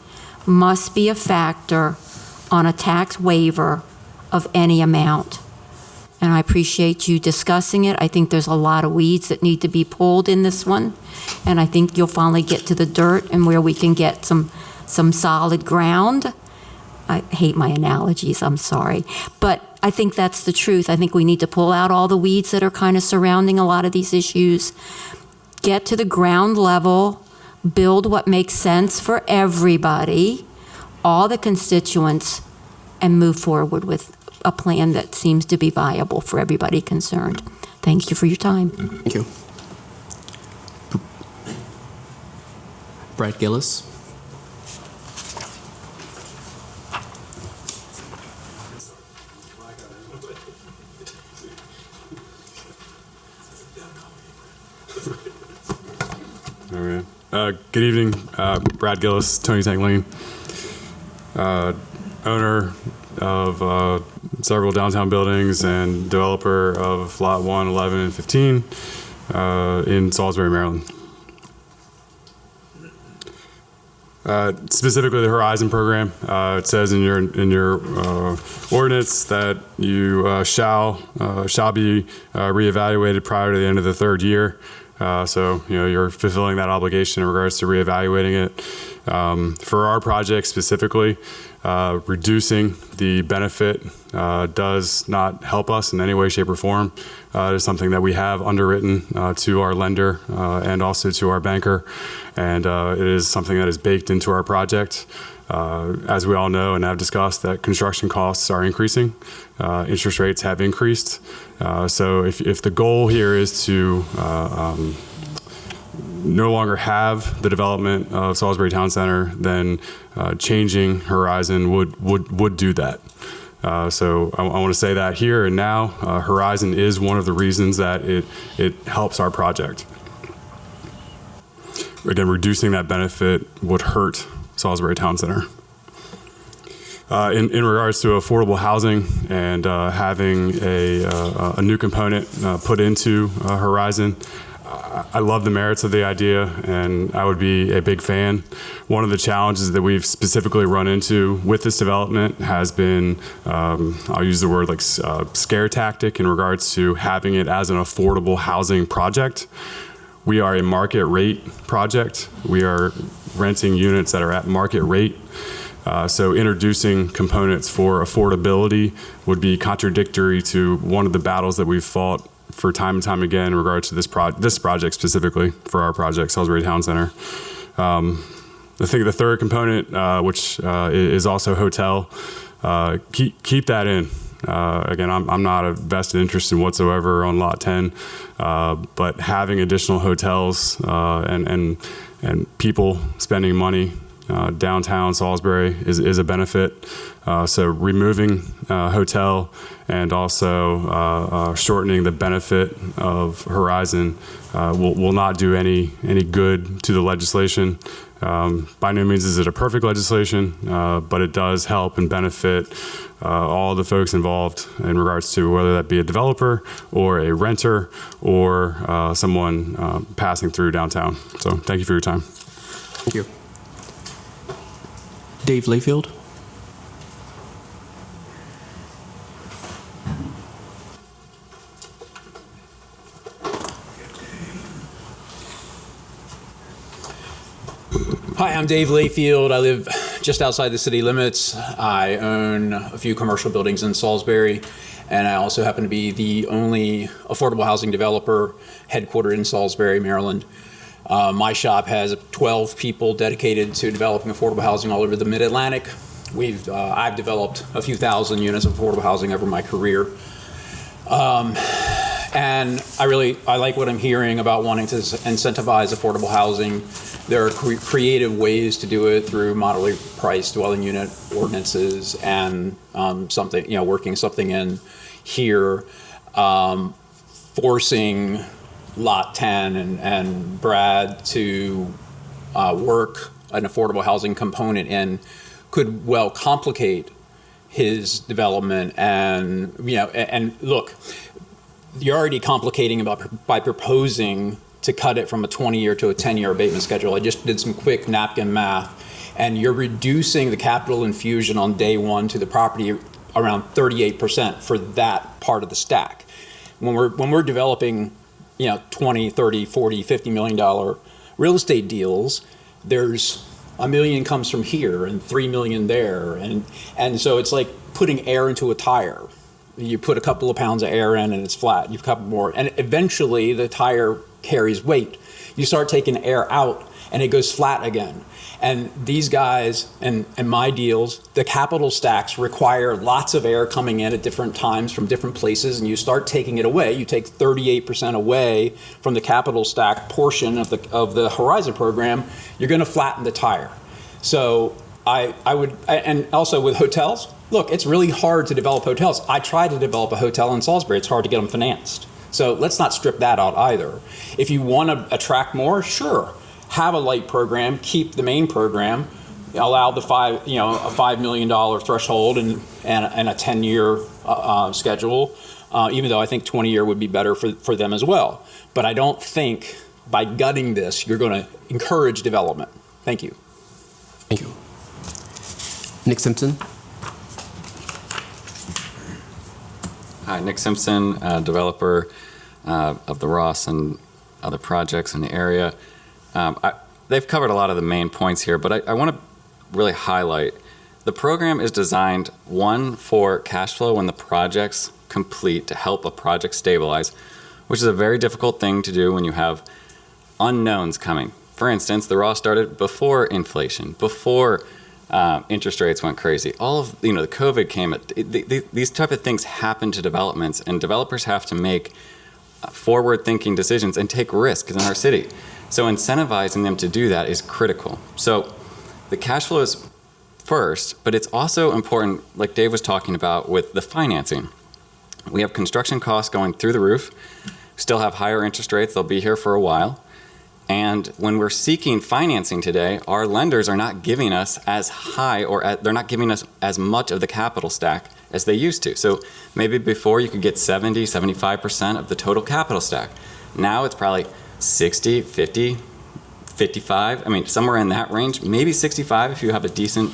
must be a factor on a tax waiver of any amount. And I appreciate you discussing it. I think there's a lot of weeds that need to be pulled in this one. And I think you'll finally get to the dirt and where we can get some solid ground. I hate my analogies, I'm sorry. But I think that's the truth. I think we need to pull out all the weeds that are kind of surrounding a lot of these issues, get to the ground level, build what makes sense for everybody, all the constituents, and move forward with a plan that seems to be viable for everybody concerned. Thank you for your time. Thank you. Brad Gillis. All right. Good evening, Brad Gillis, Tony Tank Lane, owner of several downtown buildings and developer of Lot 1, 11, and 15 in Salisbury, Maryland. Specifically, the Horizon program. It says in your ordinance that you shall be reevaluated prior to the end of the third year. So you're fulfilling that obligation in regards to reevaluating it. For our project specifically, reducing the benefit does not help us in any way, shape, or form. It is something that we have underwritten to our lender and also to our banker, and it is something that is baked into our project. As we all know and have discussed, that construction costs are increasing. Interest rates have increased. So if the goal here is to no longer have the development of Salisbury Town Center, then changing Horizon would do that. So I want to say that here and now, Horizon is one of the reasons that it helps our project. Again, reducing that benefit would hurt Salisbury Town Center. In regards to affordable housing and having a new component put into Horizon, I love the merits of the idea, and I would be a big fan. One of the challenges that we've specifically run into with this development has been, I'll use the word like scare tactic in regards to having it as an affordable housing project. We are a market rate project. We are renting units that are at market rate. So introducing components for affordability would be contradictory to one of the battles that we've fought for time and time again in regards to this project specifically for our project, Salisbury Town Center. I think the third component, which is also hotel, keep that in. Again, I'm not a vested interest in whatsoever on Lot 10, but having additional hotels and people spending money downtown Salisbury is a benefit. So removing hotel and also shortening the benefit of Horizon will not do any good to the legislation. By no means is it a perfect legislation, but it does help and benefit all the folks involved in regards to whether that be a developer or a renter or someone passing through downtown. So thank you for your time. Thank you. Dave Layfield. Hi, I'm Dave Layfield. I live just outside the city limits. I own a few commercial buildings in Salisbury, and I also happen to be the only affordable housing developer headquartered in Salisbury, Maryland. My shop has 12 people dedicated to developing affordable housing all over the Mid-Atlantic. I've developed a few thousand units of affordable housing over my career. And I like what I'm hearing about wanting to incentivize affordable housing. There are creative ways to do it through moderately priced dwelling unit ordinances and working something in here, forcing Lot 10 and Brad to work an affordable housing component in could well complicate his development. And look, you're already complicating by proposing to cut it from a 20-year to a 10-year abatement schedule. I just did some quick napkin math, and you're reducing the capital infusion on day one to the property around 38% for that part of the stack. When we're developing, 20, 30, 40, $50 million real estate deals, there's $1 million comes from here and $3 million there, and so it's like putting air into a tire. You put a couple of pounds of air in and it's flat. You put a couple more, and eventually the tire carries weight. You start taking air out and it goes flat again. And these guys and my deals, the capital stacks require lots of air coming in at different times from different places, and you start taking it away. You take 38% away from the capital stack portion of the Horizon program, you're going to flatten the tire. So I would, and also with hotels, look, it's really hard to develop hotels. I tried to develop a hotel in Salisbury. It's hard to get them financed. So let's not strip that out either. If you want to attract more, sure, have a light program, keep the main program, allow the a $5 million threshold and a 10-year schedule, even though I think 20-year would be better for them as well. But I don't think by gutting this, you're going to encourage development. Thank you. Thank you. Nick Simpson. Hi, Nick Simpson, developer of the Ross and other projects in the area. They've covered a lot of the main points here, but I want to really highlight the program is designed, one, for cash flow when the project's complete to help a project stabilize, which is a very difficult thing to do when you have unknowns coming. For instance, the Ross started before inflation, before interest rates went crazy. All of the COVID came. These type of things happen to developments, and developers have to make forward-thinking decisions and take risks in our city. So incentivizing them to do that is critical. So the cash flow is first, but it's also important, like Dave was talking about, with the financing. We have construction costs going through the roof, still have higher interest rates. They'll be here for a while. And when we're seeking financing today, our lenders are not giving us as high they're not giving us as much of the capital stack as they used to. So maybe before you could get 70, 75% of the total capital stack. Now it's probably 60, 50, 55. I mean, somewhere in that range, maybe 65 if you have a decent,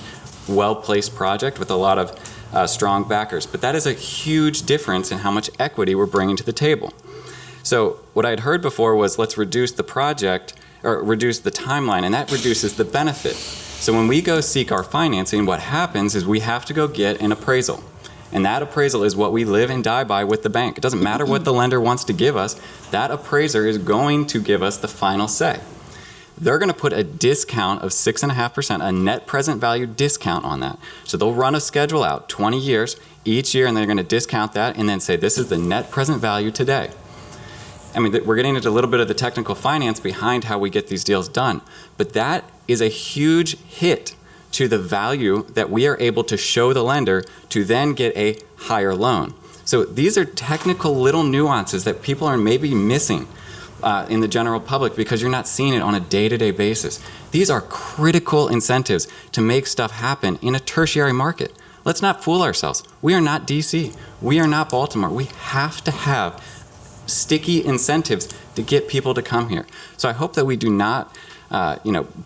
well-placed project with a lot of strong backers. But that is a huge difference in how much equity we're bringing to the table. So what I had heard before was let's reduce the project or reduce the timeline, and that reduces the benefit. So when we go seek our financing, what happens is we have to go get an appraisal. And that appraisal is what we live and die by with the bank. It doesn't matter what the lender wants to give us. That appraiser is going to give us the final say. They're going to put a discount of 6.5%, a net present value discount on that. So they'll run a schedule out 20 years each year, and they're going to discount that and then say this is the net present value today. I mean, we're getting into a little bit of the technical finance behind how we get these deals done, but that is a huge hit to the value that we are able to show the lender to then get a higher loan. So these are technical little nuances that people are maybe missing. in the general public because you're not seeing it on a day-to-day basis. These are critical incentives to make stuff happen in a tertiary market. Let's not fool ourselves. We are not DC. We are not Baltimore. We have to have sticky incentives to get people to come here. So I hope that we do not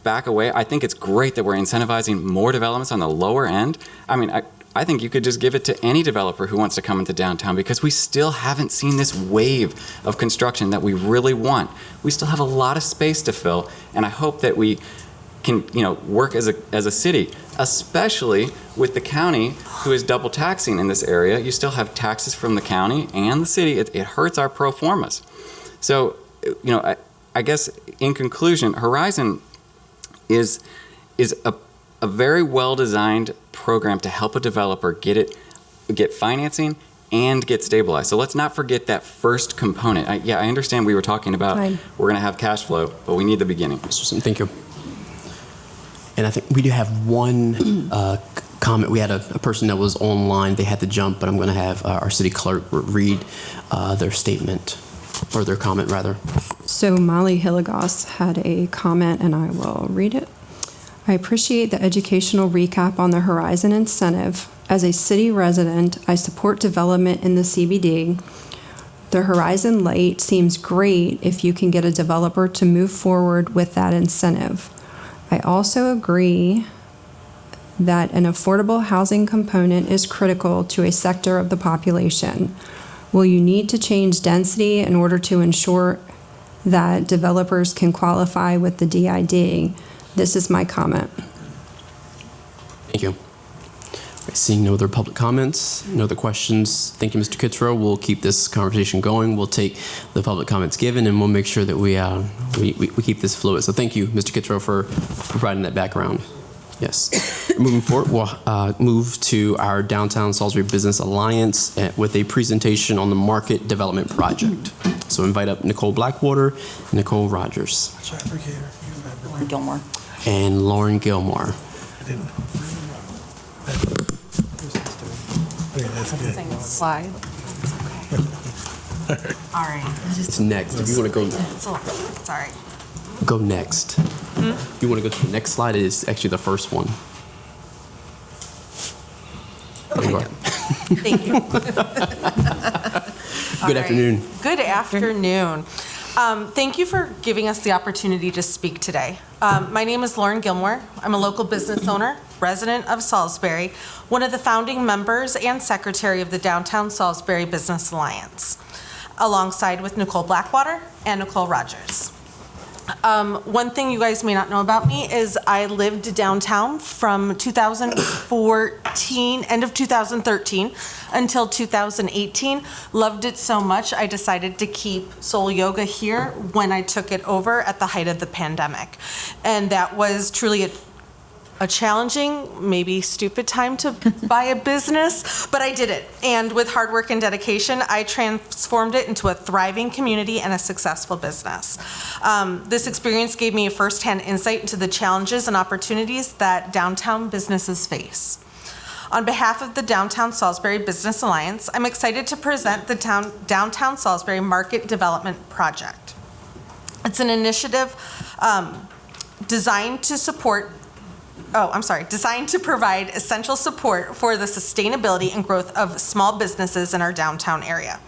back away. I think it's great that we're incentivizing more developments on the lower end. I mean, I think you could just give it to any developer who wants to come into downtown because we still haven't seen this wave of construction that we really want. We still have a lot of space to fill, and I hope that we can, work as a city, especially with the county who is double taxing in this area. You still have taxes from the county and the city. It hurts our pro formas. So, I guess in conclusion, Horizon is a very well-designed program to help a developer get financing and get stabilized. So let's not forget that first component. I understand we were talking about we're going to have cash flow, but we need the beginning. Thank you. And I think we do have one comment. We had a person that was online. They had to jump, but I'm going to have our city clerk read their statement, or their comment, rather. So Molly Hilligoss had a comment, and I will read it. I appreciate the educational recap on the Horizon incentive. As a city resident, I support development in the CBD. The Horizon Light seems great if you can get a developer to move forward with that incentive. I also agree that an affordable housing component is critical to a sector of the population. Will you need to change density in order to ensure that developers can qualify with the DID? This is my comment. Thank you. Seeing no other public comments, no other questions, thank you, Mr. Kitzrow. We'll keep this conversation going. We'll take the public comments given, and we'll make sure that we keep this fluid. So thank you, Mr. Kitzrow, for providing that background. Yes. Moving forward, we'll move to our Downtown Salisbury Business Alliance with a presentation on the market development project. So invite up Nicole Blackwater and Nicole Rogers. Lauren Gilmore. And Lauren Gilmore. Slide. All right. It's next. If you want to go, Sorry. go next. If you want to go to the next slide, it is actually the first one. Okay. Thank you. Good afternoon. Good afternoon. Thank you for giving us the opportunity to speak today. My name is Lauren Gilmore. I'm a local business owner, resident of Salisbury, one of the founding members and secretary of the Downtown Salisbury Business Alliance, alongside with Nicole Blackwater and Nicole Rogers. One thing you guys may not know about me is I lived downtown from 2014, end of 2013 until 2018. Loved it so much, I decided to keep Soul Yoga here when I took it over at the height of the pandemic. And that was truly a challenging, maybe stupid time to buy a business, but I did it. And with hard work and dedication, I transformed it into a thriving community and a successful business. This experience gave me a firsthand insight into the challenges and opportunities that downtown businesses face. On behalf of the Downtown Salisbury Business Alliance, I'm excited to present the Downtown Salisbury Market Development Project. It's an initiative designed to provide essential support for the sustainability and growth of small businesses in our downtown area.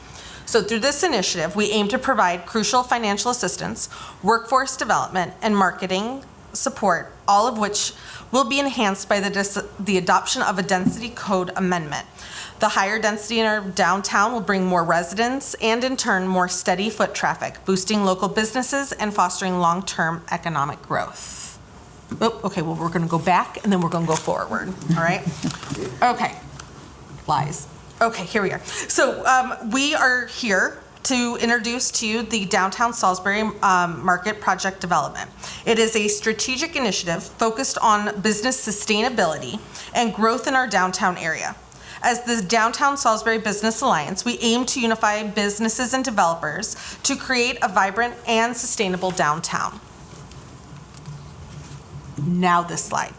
So through this initiative, we aim to provide crucial financial assistance, workforce development, and marketing support, all of which will be enhanced by the adoption of a density code amendment. The higher density in our downtown will bring more residents and in turn more steady foot traffic, boosting local businesses and fostering long-term economic growth. Oh, okay, well, we're gonna go back and then we're gonna go forward, all right? Okay, lies. Okay, here we are. So we are here to introduce to you the Downtown Salisbury Market Project Development. It is a strategic initiative focused on business sustainability and growth in our downtown area. As the Downtown Salisbury Business Alliance, we aim to unify businesses and developers to create a vibrant and sustainable downtown. Now this slide.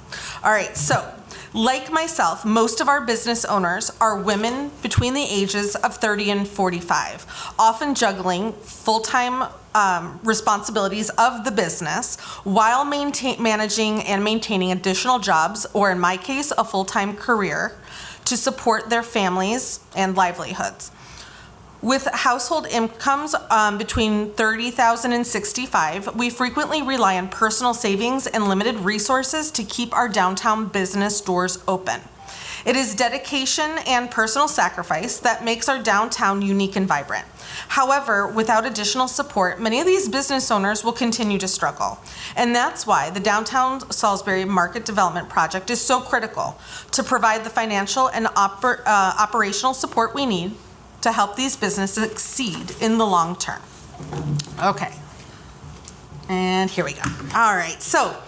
All right, so Like myself, most of our business owners are women between the ages of 30 and 45, often juggling full-time responsibilities of the business while managing and maintaining additional jobs, or in my case, a full-time career, to support their families and livelihoods. With household incomes between $30,000 and $65,000, we frequently rely on personal savings and limited resources to keep our downtown business doors open. It is dedication and personal sacrifice that makes our downtown unique and vibrant. However, without additional support, many of these business owners will continue to struggle. And that's why the Downtown Salisbury Market Development Project is so critical to provide the financial and operational support we need to help these businesses succeed in the long term. Okay, and here we go. All right, so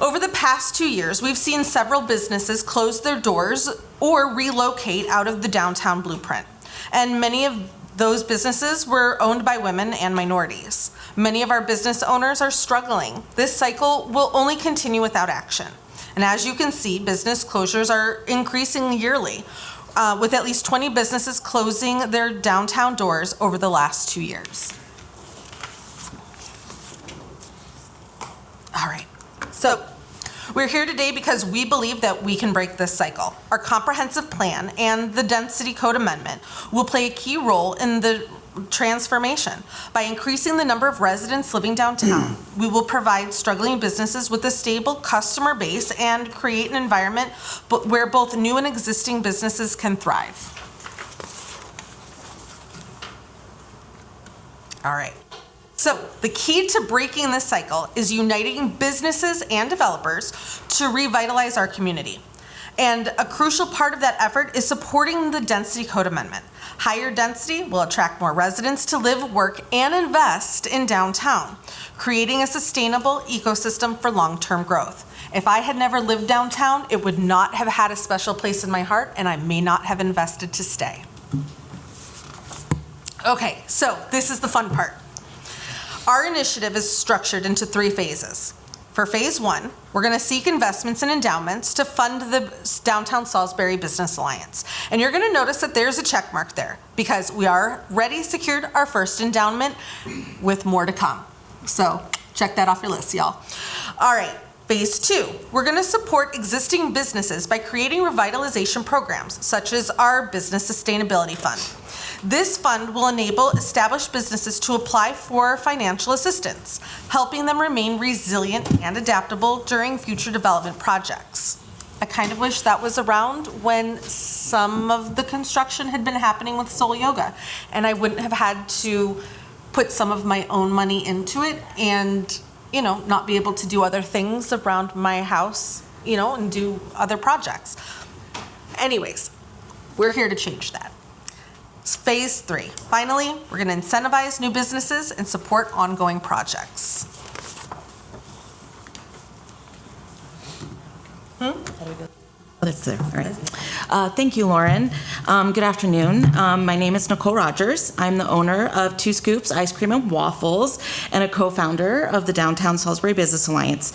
over the past 2 years, we've seen several businesses close their doors or relocate out of the downtown blueprint. And many of those businesses were owned by women and minorities. Many of our business owners are struggling. This cycle will only continue without action. And as you can see, business closures are increasing yearly, with at least 20 businesses closing their downtown doors over the last 2 years. All right, so we're here today because we believe that we can break this cycle. Our comprehensive plan and the Density Code Amendment will play a key role in the transformation. By increasing the number of residents living downtown, we will provide struggling businesses with a stable customer base and create an environment where both new and existing businesses can thrive. All right. So the key to breaking this cycle is uniting businesses and developers to revitalize our community. And a crucial part of that effort is supporting the Density Code Amendment. Higher density will attract more residents to live, work, and invest in downtown, creating a sustainable ecosystem for long-term growth. If I had never lived downtown, it would not have had a special place in my heart, and I may not have invested to stay. Okay, so this is the fun part. Our initiative is structured into 3 phases. For phase 1, we're going to seek investments and endowments to fund the Downtown Salisbury Business Alliance. And you're going to notice that there's a check mark there because we already secured our first endowment with more to come. So check that off your list, y'all. All right, phase 2, we're going to support existing businesses by creating revitalization programs such as our Business Sustainability Fund. This fund will enable established businesses to apply for financial assistance, helping them remain resilient and adaptable during future development projects. I kind of wish that was around when some of the construction had been happening with Soul Yoga, and I wouldn't have had to put some of my own money into it and, you know, not be able to do other things around my house, you know, and do other projects. Anyways, we're here to change that. Phase 3. Finally, we're going to incentivize new businesses and support ongoing projects. That's there. All right. Thank you, Lauren. Good afternoon. My name is Nicole Rogers. I'm the owner of Two Scoops Ice Cream and Waffles and a co-founder of the Downtown Salisbury Business Alliance.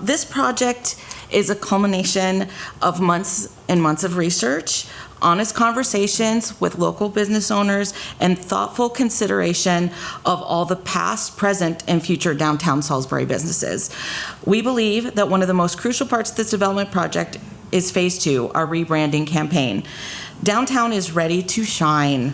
This project is a culmination of months and months of research, honest conversations with local business owners, and thoughtful consideration of all the past, present, and future downtown Salisbury businesses. We believe that one of the most crucial parts of this development project is phase 2, our rebranding campaign. Downtown is ready to shine.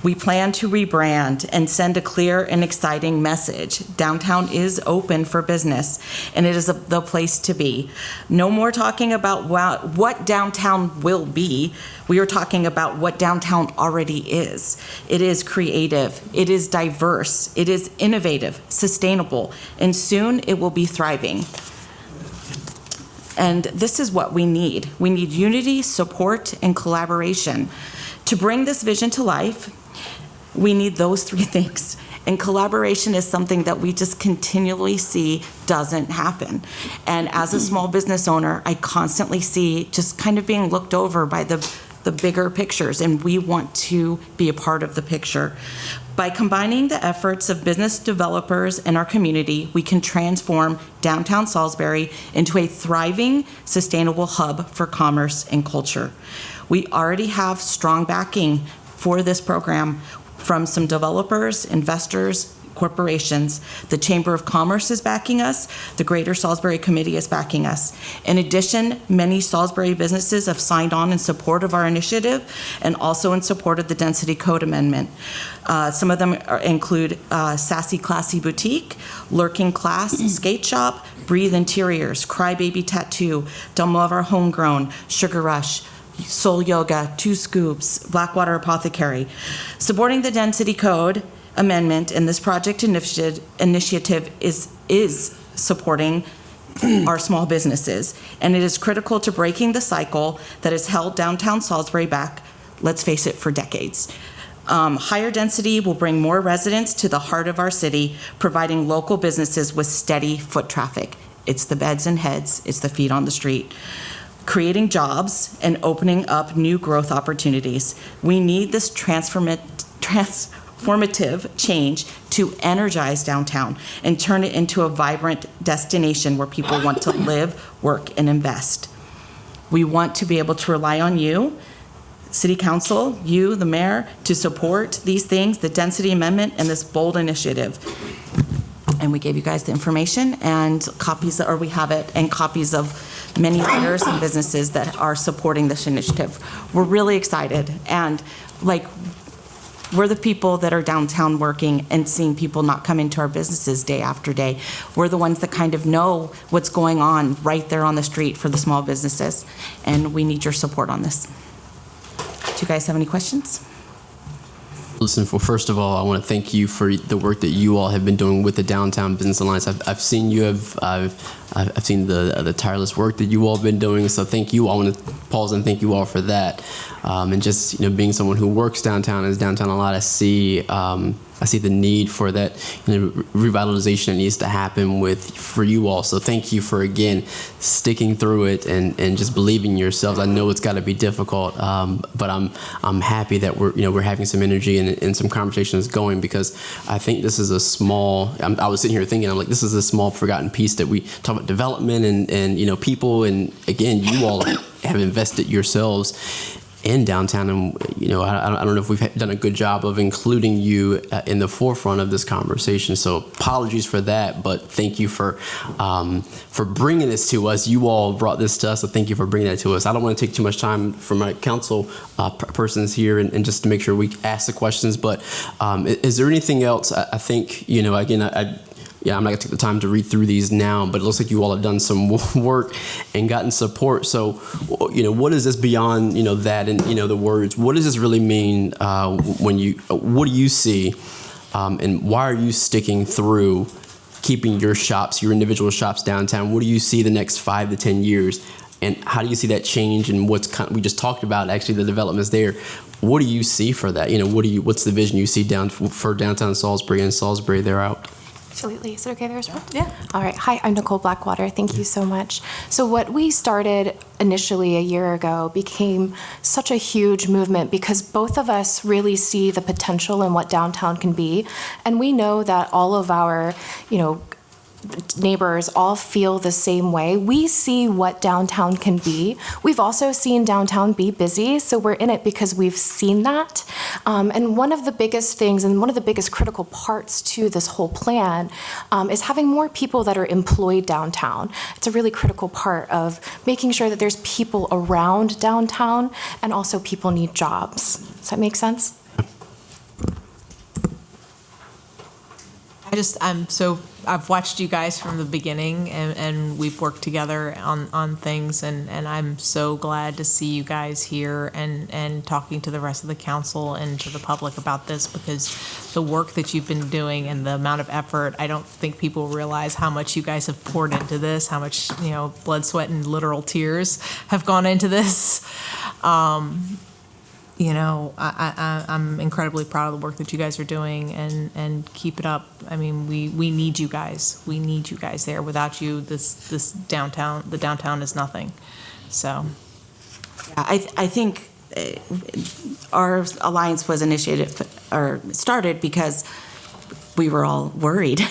We plan to rebrand and send a clear and exciting message. Downtown is open for business, and it is the place to be. No more talking about what downtown will be. We are talking about what downtown already is. It is creative, it is diverse, it is innovative, sustainable, and soon it will be thriving. And this is what we need. We need unity, support, and collaboration. To bring this vision to life, we need those 3 things. And collaboration is something that we just continually see doesn't happen. And as a small business owner, I constantly see just kind of being looked over by the the bigger pictures, and we want to be a part of the picture. By combining the efforts of business developers in our community, we can transform downtown Salisbury into a thriving, sustainable hub for commerce and culture. We already have strong backing for this program from some developers, investors, corporations. The Chamber of Commerce is backing us. The Greater Salisbury Committee is backing us. In addition, many Salisbury businesses have signed on in support of our initiative and also in support of the Density Code Amendment. Some of them include Sassy Classy Boutique, Lurking Class Skate Shop, Breathe Interiors, Crybaby Tattoo, Dumb Lover Homegrown, Sugar Rush, Soul Yoga, Two Scoops, Blackwater Apothecary. Supporting the Density Code Amendment in this project initiative is supporting our small businesses, and it is critical to breaking the cycle that has held downtown Salisbury back, let's face it, for decades. Higher density will bring more residents to the heart of our city, providing local businesses with steady foot traffic. It's the beds and heads, it's the feet on the street. Creating jobs and opening up new growth opportunities. We need this transformative change to energize downtown and turn it into a vibrant destination where people want to live, work, and invest. We want to be able to rely on you, City Council, you, the mayor, to support these things, the density amendment, and this bold initiative. And we gave you guys the information and copies, or we have it, and copies of many leaders and businesses that are supporting this initiative. We're really excited, and we're the people that are downtown working and seeing people not come into our businesses day after day. We're the ones that kind of know what's going on right there on the street for the small businesses, and we need your support on this. Do you guys have any questions? Listen, well, first of all, I want to thank you for the work that you all have been doing with the Downtown Business Alliance. I've seen you I've seen the tireless work that you all have been doing. So thank you. I want to pause and thank you all for that. And just being someone who works downtown and is downtown a lot, I see the need for that revitalization that needs to happen for you all. So thank you for again sticking through it and just believing in yourselves. I know it's got to be difficult, but I'm happy that we're having some energy and some conversations going, because I think this is a small. I was sitting here thinking, I'm like, this is a small forgotten piece that we talk about development and people, and again, you all have invested yourselves in downtown, and I don't know if we've done a good job of including you in the forefront of this conversation. So apologies for that, but thank you for bringing this to us. You all brought this to us, so thank you for bringing that to us. I don't want to take too much time from my council persons here, and just to make sure we ask the questions. But is there anything else? I think again, I'm not going to take the time to read through these now, but it looks like you all have done some work and gotten support. So, what is this beyond, that and, the words? What does this really mean what do you see, and why are you sticking through keeping your individual shops downtown? What do you see the next 5 to 10 years? And how do you see that change? And we just talked about actually the developments there. What do you see for that? What's the vision you see for downtown Salisbury and Salisbury thereout? Absolutely. Is it okay to respond? Yeah. All right. Hi, I'm Nicole Blackwater. Thank you so much. So what we started initially a year ago became such a huge movement because both of us really see the potential in what downtown can be. And we know that all of our, neighbors all feel the same way. We see what downtown can be. We've also seen downtown be busy, so we're in it because we've seen that. And one of the biggest things and one of the biggest critical parts to this whole plan is having more people that are employed downtown. It's a really critical part of making sure that there's people around downtown, and also people need jobs. Does that make sense? I've watched you guys from the beginning, and we've worked together on things, and I'm so glad to see you guys here and talking to the rest of the council and to the public about this, because the work that you've been doing and the amount of effort, I don't think people realize how much you guys have poured into this, how much blood, sweat, and literal tears have gone into this. I'm incredibly proud of the work that you guys are doing, and keep it up. I mean, we need you guys. We need you guys there. Without you, the downtown is nothing. So, I think our alliance was initiated or started because we were all worried.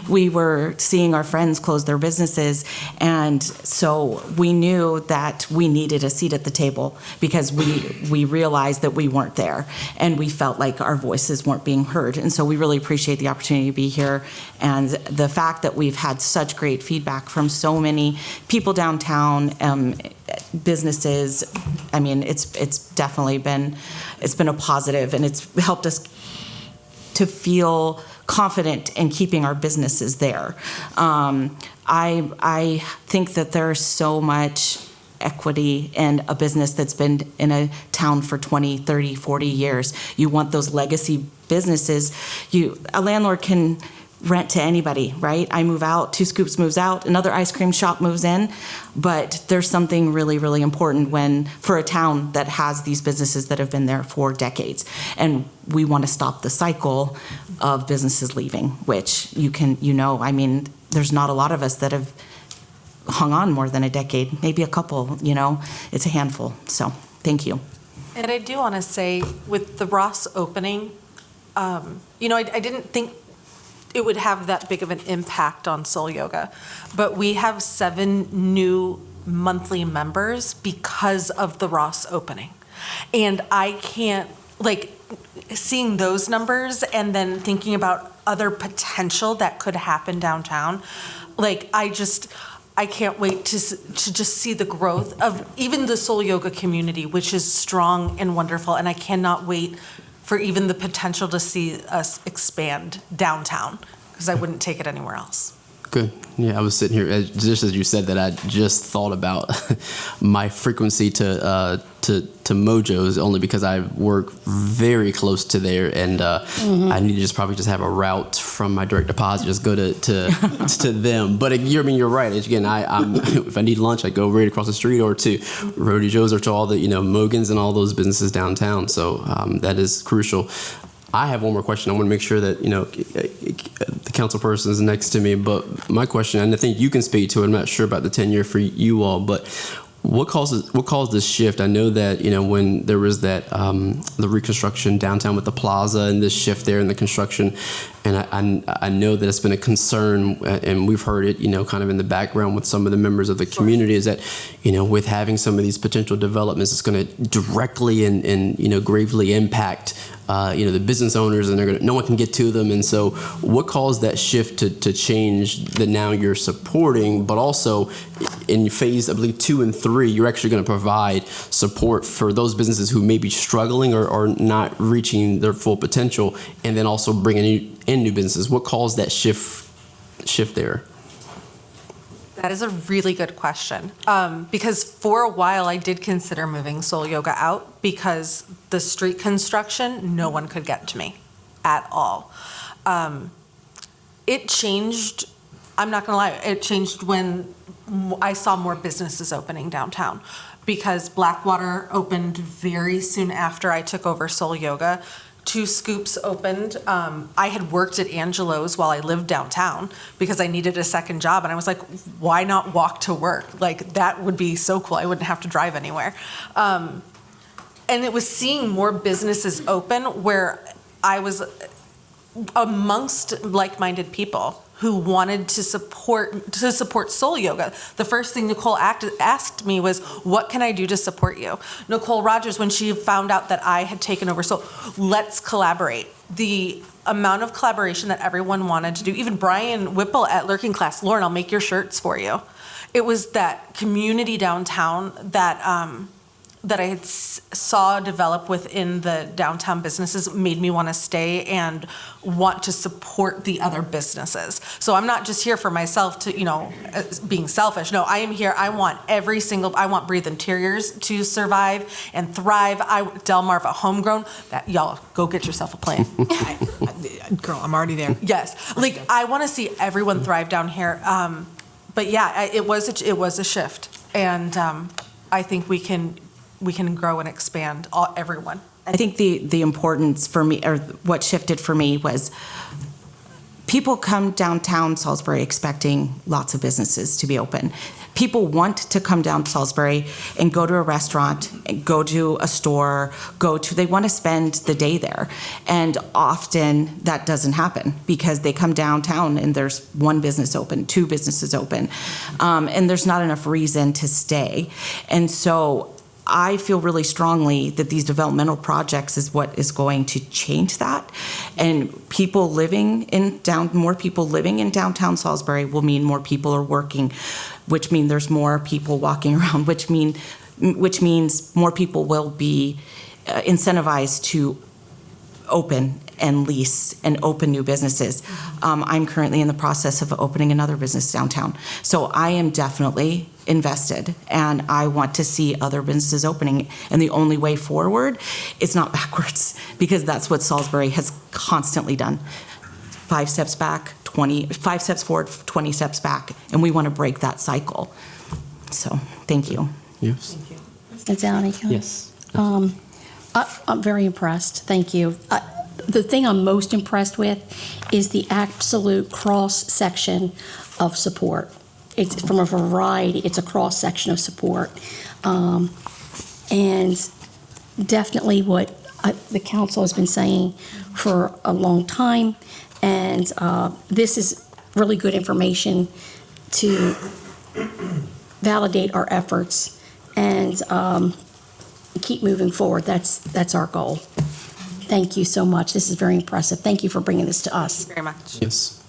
We were seeing our friends close their businesses, and so we knew that we needed a seat at the table because we realized that we weren't there, and we felt like our voices weren't being heard. And so we really appreciate the opportunity to be here, and the fact that we've had such great feedback from so many people downtown, businesses. I mean, it's definitely been a positive, and it's helped us to feel confident in keeping our businesses there. I think that there's so much equity in a business that's been in a town for 20, 30, 40 years. You want those legacy businesses. A landlord can rent to anybody, right? I move out, Two Scoops moves out, another ice cream shop moves in, but there's something really, really important for a town that has these businesses that have been there for decades. And we want to stop the cycle of businesses leaving, which I mean, there's not a lot of us that have hung on more than a decade, maybe a couple, it's a handful. So thank you. And I do want to say, with the Ross opening, I didn't think it would have that big of an impact on Soul Yoga, but we have 7 new monthly members because of the Ross opening. And I can't, seeing those numbers and then thinking about other potential that could happen downtown, I can't wait to just see the growth of even the Soul Yoga community, which is strong and wonderful. And I cannot wait for even the potential to see us expand downtown, because I wouldn't take it anywhere else. Good. Yeah, I was sitting here, just as you said that, I just thought about my frequency to Mojo's, only because I work very close to there, and I need to probably just have a route from my direct deposit, just go to them. But you're right. Again, I'm if I need lunch, I go right across the street or to Rody Joe's or to all the Mogan's and all those businesses downtown. So that is crucial. I have one more question. I want to make sure that the council person is next to me. But my question, and I think you can speak to it. I'm not sure about the tenure for you all, but what caused this shift? I know that when there was that the reconstruction downtown with the plaza and this shift there in the construction, and I know that it's been a concern, and we've heard it kind of in the background with some of the members of the community, is that with having some of these potential developments, it's going to directly and gravely impact the business owners, and no one can get to them. And so what caused that shift to change that now you're supporting, but also in phase, I believe, 2 and 3, you're actually going to provide support for those businesses who may be struggling or not reaching their full potential, and then also bringing in new businesses. What caused that shift there? That is a really good question, because for a while I did consider moving Soul Yoga out because the street construction, no one could get to me at all. It changed, I'm not gonna lie, it changed when I saw more businesses opening downtown, because Blackwater opened very soon after I took over Soul Yoga. Two Scoops opened. I had worked at Angelo's while I lived downtown because I needed a second job. And I was like, why not walk to work? That would be so cool. I wouldn't have to drive anywhere. And it was seeing more businesses open where I was amongst like-minded people who wanted to support Soul Yoga. The first thing Nicole asked me was, what can I do to support you? Nicole Rogers, when she found out that I had taken over Soul, let's collaborate. The amount of collaboration that everyone wanted to do, even Brian Whipple at Lurking Class, Lauren, I'll make your shirts for you. It was that community downtown that I had saw develop within the downtown businesses made me want to stay and want to support the other businesses. So I'm not just here for myself to, being selfish. No, I am here. I want I want Breathe Interiors to survive and thrive. Delmarva Homegrown, y'all go get yourself a plan. Girl, I'm already there. Yes. I want to see everyone thrive down here. But yeah, it was a shift. And I think we can grow and expand everyone. I think the importance for me, or what shifted for me, was people come downtown Salisbury expecting lots of businesses to be open. people want to come down to Salisbury and go to a restaurant, and go to a store, they want to spend the day there. And often that doesn't happen because they come downtown and there's one business open, two businesses open, and there's not enough reason to stay. And so I feel really strongly that these developmental projects is what is going to change that. And more people living in downtown Salisbury will mean more people are working, which means there's more people walking around, which means more people will be incentivized to open and lease and open new businesses. I'm currently in the process of opening another business downtown. So I am definitely invested, and I want to see other businesses opening. And the only way forward is not backwards, because that's what Salisbury has constantly done. 5 steps back, 5 steps forward, 20 steps back, and we want to break that cycle. So, thank you. Yes. Thank you. Ms. Downey, Yes. I'm very impressed. Thank you. The thing I'm most impressed with is the absolute cross-section of support. It's from a variety, it's a cross-section of support. And definitely what the council has been saying for a long time. And this is really good information to validate our efforts and keep moving forward. That's our goal. Thank you so much. This is very impressive. Thank you for bringing this to us. Very much. Yes.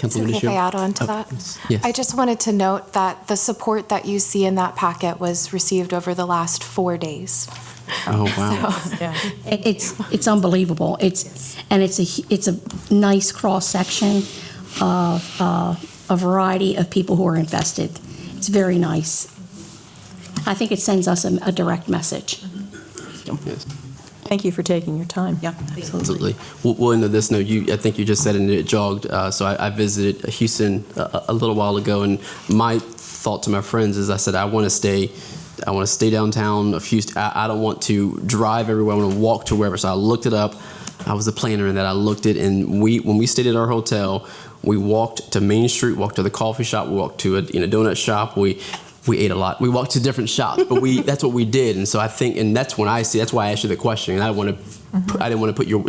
Is it okay if I add on to that? Yes. I just wanted to note that the support that you see in that packet was received over the last 4 days. Oh, wow. It's unbelievable. It's a nice cross section of a variety of people who are invested. It's very nice. I think it sends us a direct message. Yes. Thank you for taking your time. Yeah, Absolutely. Well, into this note, I think you just said it and it jogged. So I visited Houston a little while ago, and my thought to my friends is I said, I want to stay downtown of Houston. I don't want to drive everywhere. I want to walk to wherever. So I looked it up. I was a planner in that. I looked it, and when we stayed at our hotel, we walked to Main Street, walked to the coffee shop, we walked to a donut shop. We ate a lot. We walked to different shops, but that's what we did. And so I think, and that's when that's why I asked you the question. And I didn't want to put your,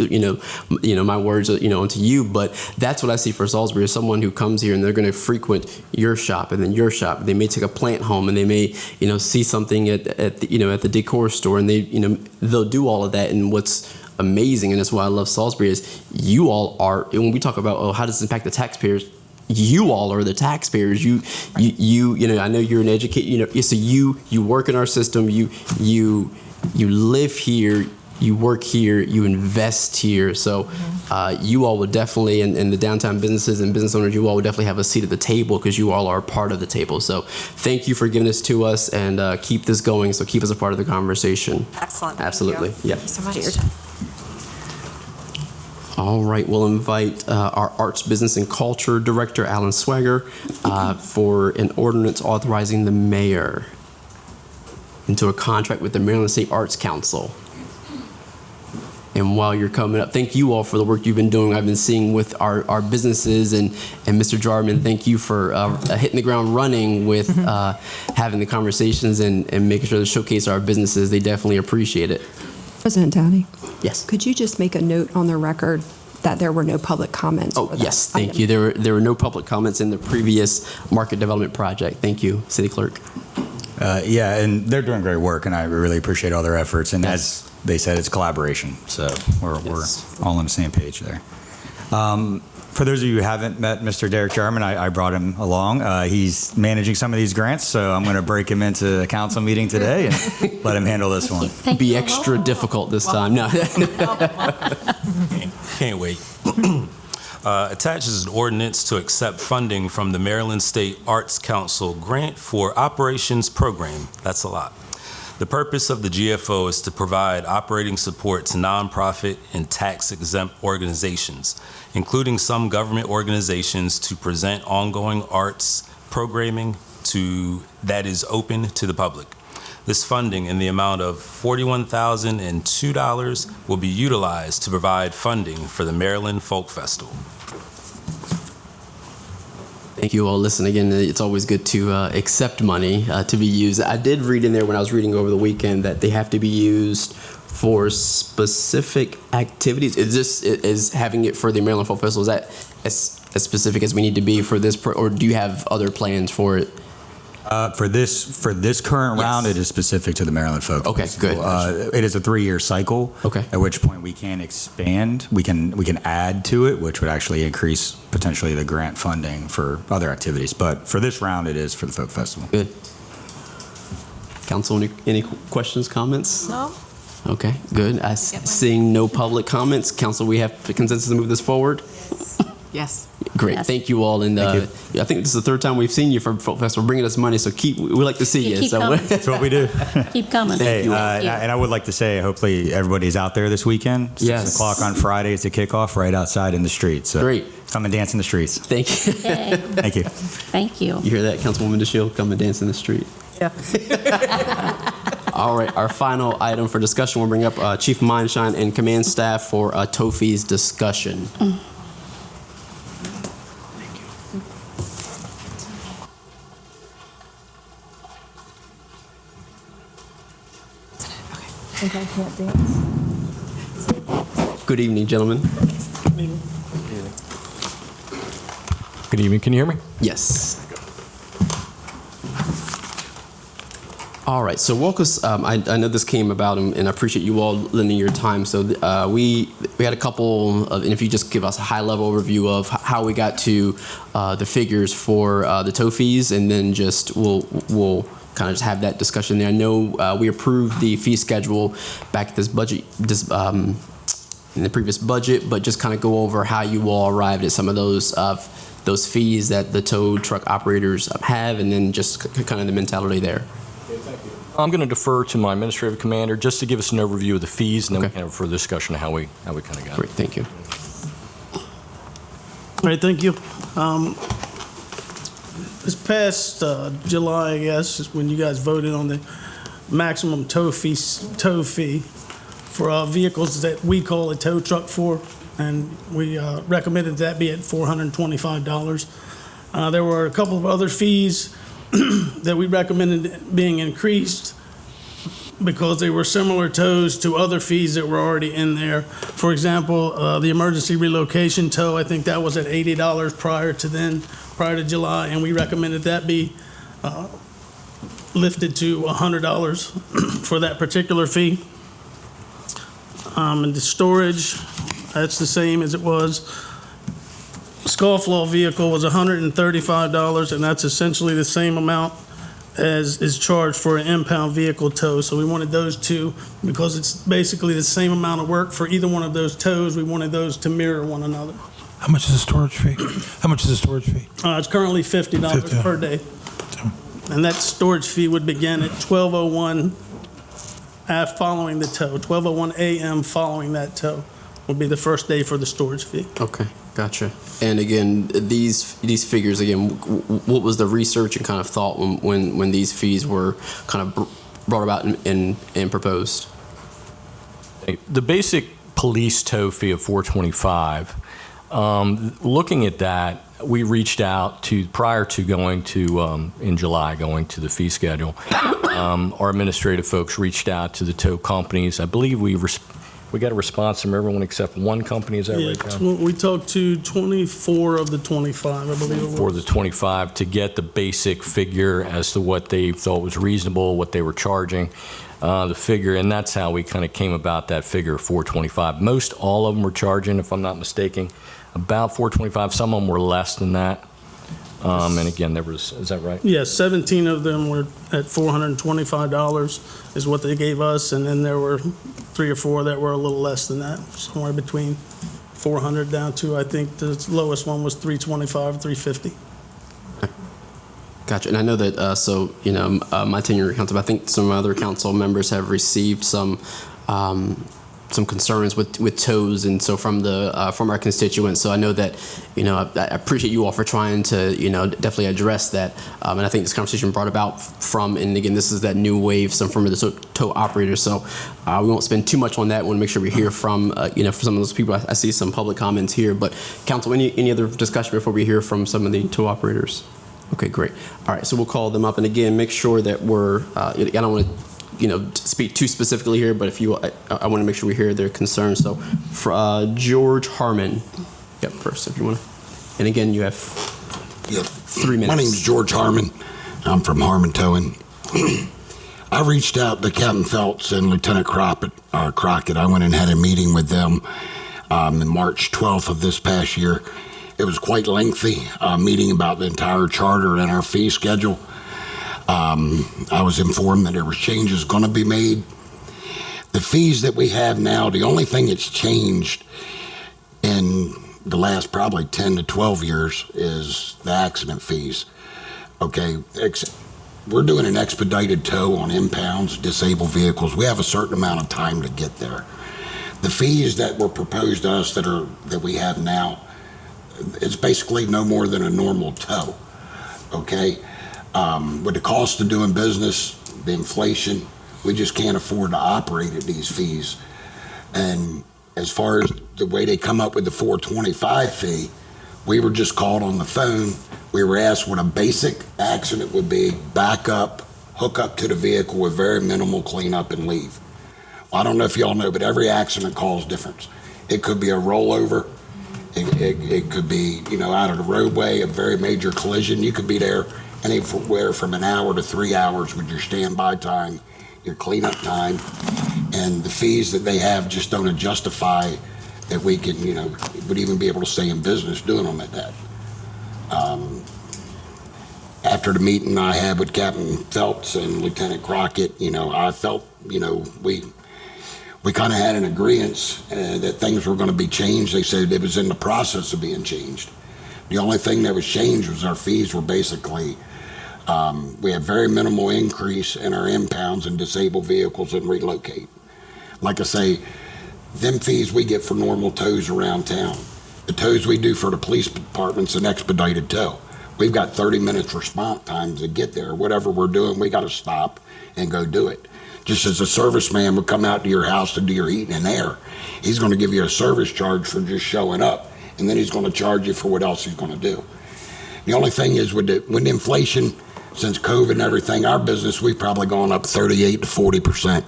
my words, onto you, but that's what I see for Salisbury as someone who comes here and they're going to frequent your shop and then your shop. They may take a plant home and they may, see something at the decor store, and they'll do all of that. And what's amazing, and that's why I love Salisbury, is you all are, when we talk about, how does this impact the taxpayers? You all are the taxpayers. You I know you're an educator. So you work in our system. You live here. You work here. You invest here. So you all would definitely, and the downtown businesses and business owners, you all would definitely have a seat at the table because you all are part of the table. So thank you for giving this to us, and keep this going. So keep us a part of the conversation. Excellent. Absolutely. Yeah. Thank you so much. Cheers. All right, we'll invite our Arts, Business, and Culture Director, Alan Swagger, for an ordinance authorizing the mayor into a contract with the Maryland State Arts Council. And while you're coming up, thank you all for the work you've been doing. I've been seeing with our businesses, and Mr. Jarman, thank you for hitting the ground running with having the conversations and making sure to showcase our businesses. They definitely appreciate it. President Downey? Yes. Could you just make a note on the record that there were no public comments? Oh, yes, thank you. There were no public comments in the previous market development project. Thank you, City Clerk. Yeah, and they're doing great work, and I really appreciate all their efforts. And as they said, it's collaboration, so we're all on the same page there. For those of you who haven't met Mr. Derek Jarman, I brought him along. He's managing some of these grants, so I'm going to break him into a council meeting today and let him handle this one. Be extra difficult this time. No. Can't wait. Attaches an ordinance to accept funding from the Maryland State Arts Council grant for operations program. That's a lot. The purpose of the GFO is to provide operating support to nonprofit and tax-exempt organizations, including some government organizations, to present ongoing arts programming that is open to the public. This funding in the amount of $41,002 will be utilized to provide funding for the Maryland Folk Festival. Thank you all. Listen, again, it's always good to accept money to be used. I did read in there when I was reading over the weekend that they have to be used for specific activities. Is having it for the Maryland Folk Festival, is that as specific as we need to be for this, or do you have other plans for it? For this current round, it is specific to the Maryland Folk Festival. Good. It is a 3-year cycle. Okay. At which point we can expand. We can add to it, which would actually increase potentially the grant funding for other activities. But for this round, it is for the Folk Festival. Good. Council, any questions, comments? No. Okay, good. Seeing no public comments, Council, we have the consensus to move this forward? Yes. Great. Yes. Thank you all. And I think this is the third time we've seen you for Folk Festival, bringing us money. So we like to see you. Keep So coming. That's what we do. Keep coming. Hey, you. and I would like to say, hopefully everybody's out there this weekend. 6 o'clock on Friday is the kickoff, right outside in the street. So Great. Come and dance in the streets. Thank you. Yay. Thank you. Thank you. You hear that, Councilwoman DeShield? Come and dance in the street. Yeah. All right, our final item for discussion, we'll bring up Chief Mindshine and command staff for tow fees discussion. Think I can't dance? Good evening, gentlemen. Good evening. Can you hear me? Yes. All right, so walk us, I know this came about, and I appreciate you all lending your time. So we had a couple of, and if you just give us a high-level overview of how we got to the figures for the tow fees, and then just we'll kind of just have that discussion there. I know we approved the fee schedule back at this budget, in the previous budget, but just kind of go over how you all arrived at some of those fees that the tow truck operators have, and then just kind of the mentality there. I'm going to defer to my administrative commander just to give us an overview of the fees, and then we can have a further discussion of how we kind of got it. Great, thank you. All right, thank you. This past July, I guess, is when you guys voted on the maximum tow fee for vehicles that we call a tow truck for, and we recommended that be at $425. There were a couple of other fees that we recommended being increased because they were similar tows to other fees that were already in there. For example, the emergency relocation tow, I think that was at $80 prior to July, and we recommended that be lifted to $100 for that particular fee. And the storage, that's the same as it was. Scofflaw vehicle was $135, and that's essentially the same amount as is charged for an impound vehicle tow. So we wanted those two, because it's basically the same amount of work for either one of those tows. We wanted those to mirror one another. How much is the storage fee? How much is the storage fee? It's currently $50 per day. And that storage fee would begin at 12:01 following the tow. 12:01 a.m. following that tow would be the first day for the storage fee. Okay, gotcha. And again, these figures, again, what was the research and kind of thought when these fees were kind of brought about and proposed? The basic police tow fee of $425, looking at that, we reached out to, prior to going to, in July, going to the fee schedule, our administrative folks reached out to the tow companies. I believe we got a response from everyone except one company, is that right, John? We talked to 24 of the 25, I believe it was. For the 25 to get the basic figure as to what they thought was reasonable, what they were charging, the figure, and that's how we kind of came about that figure of $425. Most all of them were charging, if I'm not mistaken, about $425. Some of them were less than that. And again, there was, is that right? Yes, 17 of them were at $425 is what they gave us, and then there were 3 or 4 that were a little less than that, somewhere between 400 down to, I think the lowest one was 325, 350. Gotcha. And I know that, my tenure at council, I think some other council members have received some some concerns with tows, and so from our constituents. So I know that, I appreciate you all for trying to, definitely address that. And I think this conversation brought about from, and again, this is that new wave, some from the tow operators. So we won't spend too much on that. We want to make sure we hear from, from some of those people. I see some public comments here, but council, any other discussion before we hear from some of the tow operators? Okay, great. All right, so we'll call them up, and again, make sure that we're. I don't want to, speak too specifically here, but if you, I want to make sure we hear their concerns. So, for George Harmon, first, if you want to. And again, you have 3 minutes. My name's George Harmon. I'm from Harmon Towing. I reached out to Captain Phelps and Lieutenant Crockett. I went and had a meeting with them on March 12th of this past year. It was quite lengthy, meeting about the entire charter and our fee schedule. I was informed that there were changes going to be made. The fees that we have now, the only thing that's changed in the last probably 10 to 12 years is the accident fees. Okay, we're doing an expedited tow on impounds, disabled vehicles. We have a certain amount of time to get there. The fees that were proposed to us that we have now, it's basically no more than a normal tow, okay? With the cost of doing business, the inflation, we just can't afford to operate at these fees. And as far as the way they come up with the $425 fee, we were just called on the phone. We were asked what a basic accident would be, back up, hook up to the vehicle with very minimal cleanup and leave. I don't know if y'all know, but every accident call is different. It could be a rollover. It could be, out of the roadway, a very major collision. You could be there anywhere from an hour to 3 hours with your standby time, your cleanup time, and the fees that they have just don't justify that we can, would even be able to stay in business doing them at that. After the meeting I had with Captain Phelps and Lieutenant Crockett, I felt, we kind of had an agreement that things were going to be changed. They said it was in the process of being changed. The only thing that was changed was our fees were basically, we have very minimal increase in our impounds and disabled vehicles and relocate. Like I say, them fees we get for normal tows around town. The tows we do for the police department's an expedited tow. We've got 30 minutes response time to get there. Whatever we're doing, we got to stop and go do it. Just as a serviceman would come out to your house to do your heating and air, he's going to give you a service charge for just showing up, and then he's going to charge you for what else he's going to do. The only thing is with the inflation, since COVID and everything, our business, we've probably gone up 38 to 40%,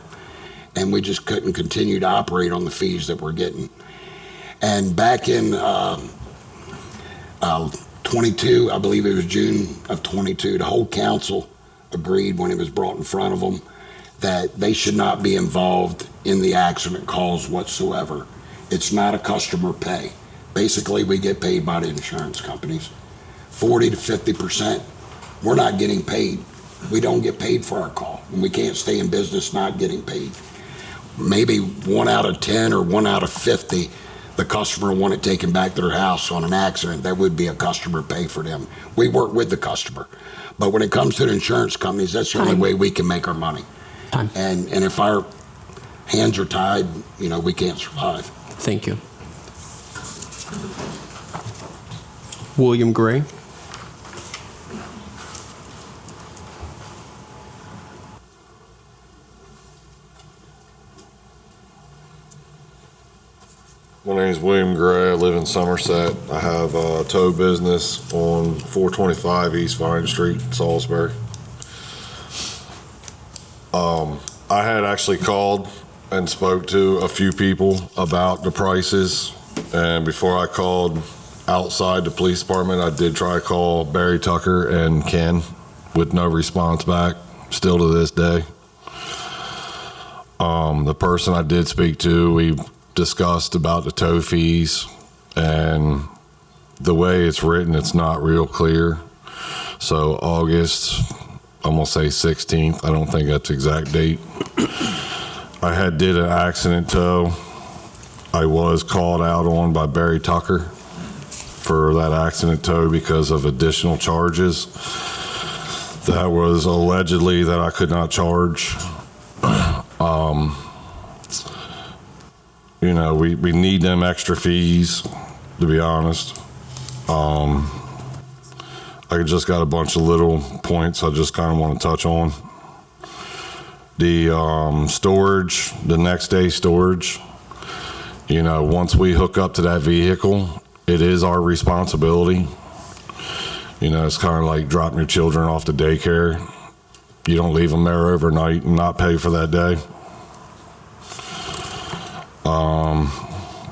and we just couldn't continue to operate on the fees that we're getting. And back in 22, I believe it was June of 22, the whole council agreed when it was brought in front of them that they should not be involved in the accident calls whatsoever. It's not a customer pay. Basically, we get paid by the insurance companies. 40 to 50%, we're not getting paid. We don't get paid for our call, and we can't stay in business not getting paid. Maybe 1 out of 10 or 1 out of 50, the customer want it taken back to their house on an accident. That would be a customer pay for them. We work with the customer. But when it comes to the insurance companies, that's the only way we can make our money. And if our hands are tied, we can't survive. Thank you. William Gray. My name is William Gray. I live in Somerset. I have a tow business on 425 East Vine Street, Salisbury. I had actually called and spoke to a few people about the prices, and before I called outside the police department, I did try to call Barry Tucker and Ken with no response back, still to this day. The person I did speak to, we discussed about the tow fees, and the way it's written, it's not real clear. So August, I'm gonna say 16th, I don't think that's the exact date. I did an accident tow. I was called out on by Barry Tucker for that accident tow because of additional charges that was allegedly that I could not charge. You know, we need them extra fees, to be honest. I just got a bunch of little points I just kind of want to touch on. The storage, the next day storage, you know, once we hook up to that vehicle, it is our responsibility. You know, it's kind of like dropping your children off to daycare. You don't leave them there overnight and not pay for that day.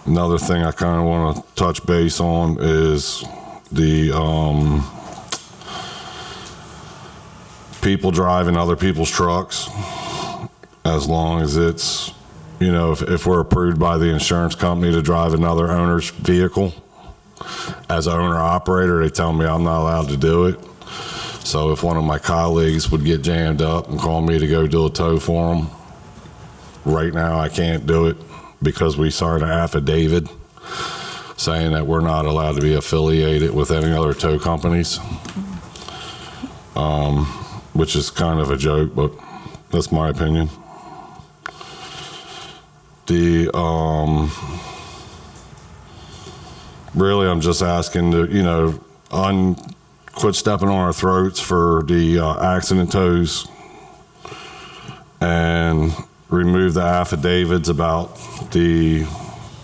Another thing I kind of want to touch base on is the people driving other people's trucks. As long as it's, you know, if we're approved by the insurance company to drive another owner's vehicle, as an owner-operator, they tell me I'm not allowed to do it. So if one of my colleagues would get jammed up and call me to go do a tow for them, right now I can't do it because we signed an affidavit saying that we're not allowed to be affiliated with any other tow companies, which is kind of a joke, but that's my opinion. Really, I'm just asking to, you know, quit stepping on our throats for the accident tows and remove the affidavits about the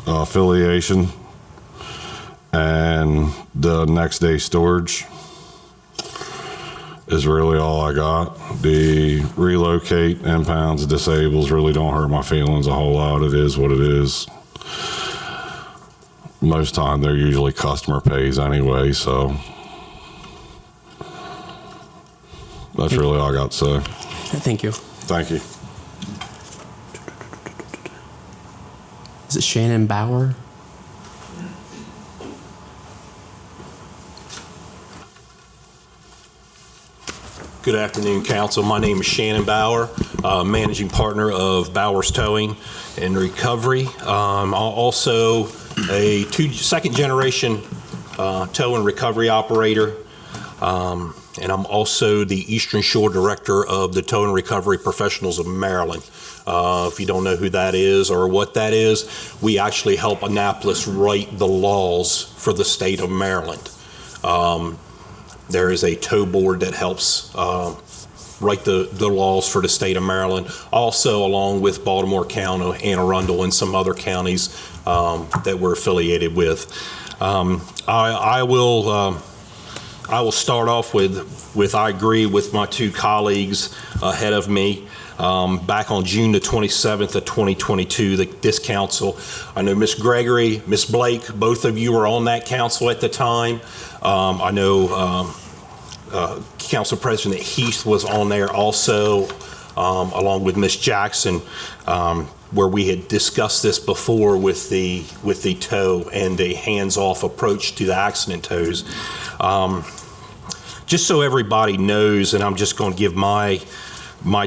affiliation and the next day storage is really all I got. The relocate, impounds, disables really don't hurt my feelings a whole lot. It is what it is. Most time they're usually customer pays anyway, so that's really all I got to say. Thank you. Thank you. Is it Shannon Bauer? Good afternoon, Council. My name is Shannon Bauer, Managing Partner of Bauer's Towing and Recovery. I'm also a second-generation tow and recovery operator, and I'm also the Eastern Shore Director of the Tow and Recovery Professionals of Maryland. If you don't know who that is or what that is, we actually help Annapolis write the laws for the state of Maryland. There is a tow board that helps write the laws for the state of Maryland, also along with Baltimore County, Anne Arundel, and some other counties that we're affiliated with. I will start off with I agree with my two colleagues ahead of me. Back on June the 27th of 2022, this council, I know Ms. Gregory, Ms. Blake, both of you were on that council at the time. I know Council President Heath was on there also, along with Ms. Jackson, where we had discussed this before with the tow and the hands-off approach to the accident tows. Just so everybody knows, and I'm just going to give my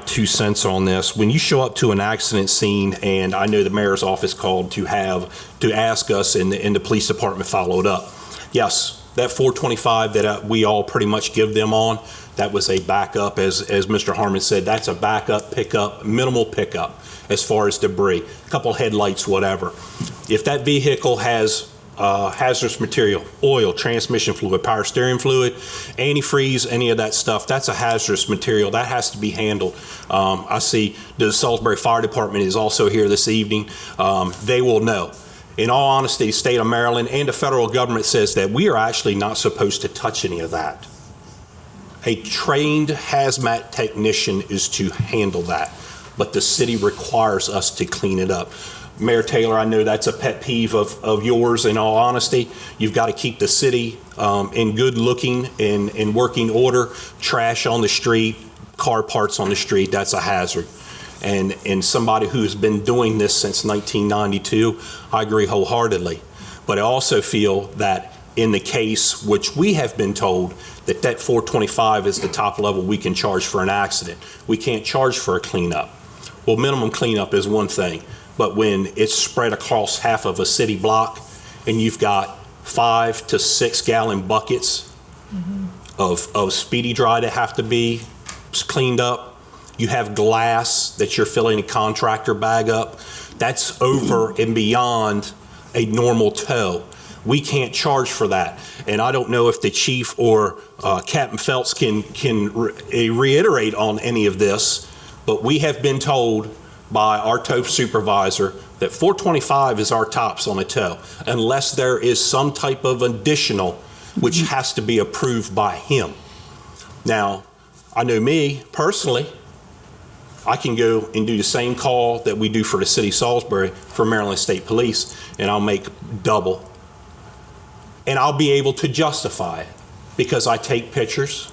2 cents on this. When you show up to an accident scene, and I know the mayor's office called to ask us, and the police department followed up. Yes, that 425 that we all pretty much give them on, that was a backup, as Mr. Harmon said, that's a backup pickup, minimal pickup as far as debris, a couple headlights, whatever. If that vehicle has hazardous material, oil, transmission fluid, power steering fluid, antifreeze, any of that stuff, that's a hazardous material. That has to be handled. I see the Salisbury Fire Department is also here this evening. They will know. In all honesty, the state of Maryland and the federal government says that we are actually not supposed to touch any of that. A trained hazmat technician is to handle that, but the city requires us to clean it up. Mayor Taylor, I know that's a pet peeve of yours. In all honesty, you've got to keep the city in good looking and in working order. Trash on the street, car parts on the street, that's a hazard. And somebody who has been doing this since 1992, I agree wholeheartedly. But I also feel that in the case which we have been told that 425 is the top level we can charge for an accident. We can't charge for a cleanup. Well, minimum cleanup is one thing, but when it's spread across half of a city block and you've got 5 to 6 gallon buckets of speedy dry that have to be cleaned up, You have glass that you're filling a contractor bag up. That's over and beyond a normal tow. We can't charge for that. And I don't know if the chief or Captain Phelps can reiterate on any of this, but we have been told by our tow supervisor that $425 is our tops on a tow, unless there is some type of additional, which has to be approved by him. Now, I know me personally, I can go and do the same call that we do for the city of Salisbury for Maryland State Police, and I'll make double. And I'll be able to justify it because I take pictures,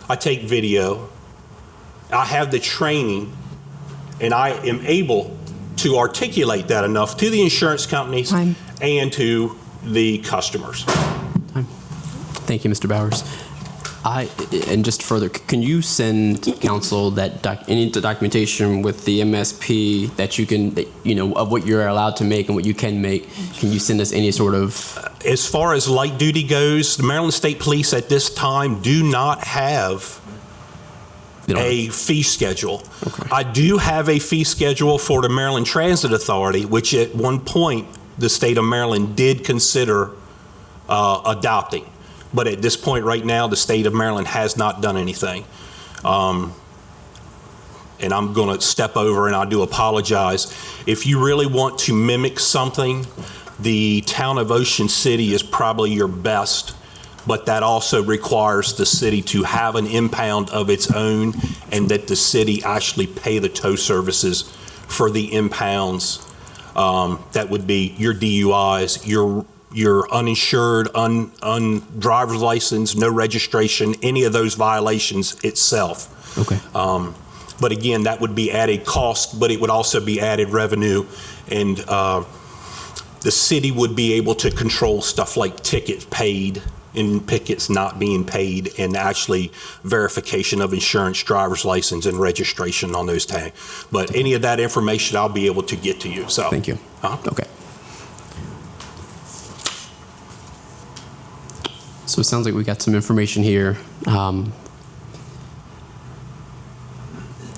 I take video, I have the training, and I am able to articulate that enough to the insurance companies and to the customers. Thank you, Mr. Bowers. And just further, can you send council that any documentation with the MSP that you can, of what you're allowed to make and what you can make? Can you send us any sort of? As far as light duty goes, the Maryland State Police at this time do not have a fee schedule. Okay. I do have a fee schedule for the Maryland Transit Authority, which at one point the state of Maryland did consider adopting. But at this point right now, the state of Maryland has not done anything. And I'm going to step over, and I do apologize. If you really want to mimic something, the town of Ocean City is probably your best, but that also requires the city to have an impound of its own and that the city actually pay the tow services for the impounds. That would be your DUIs, your uninsured, driver's license, no registration, any of those violations itself. Okay. But again, that would be added cost, but it would also be added revenue, and the city would be able to control stuff like tickets paid and tickets not being paid, and actually verification of insurance, driver's license, and registration on those tags. But any of that information I'll be able to get to you. So thank you. Okay. So it sounds like we got some information here.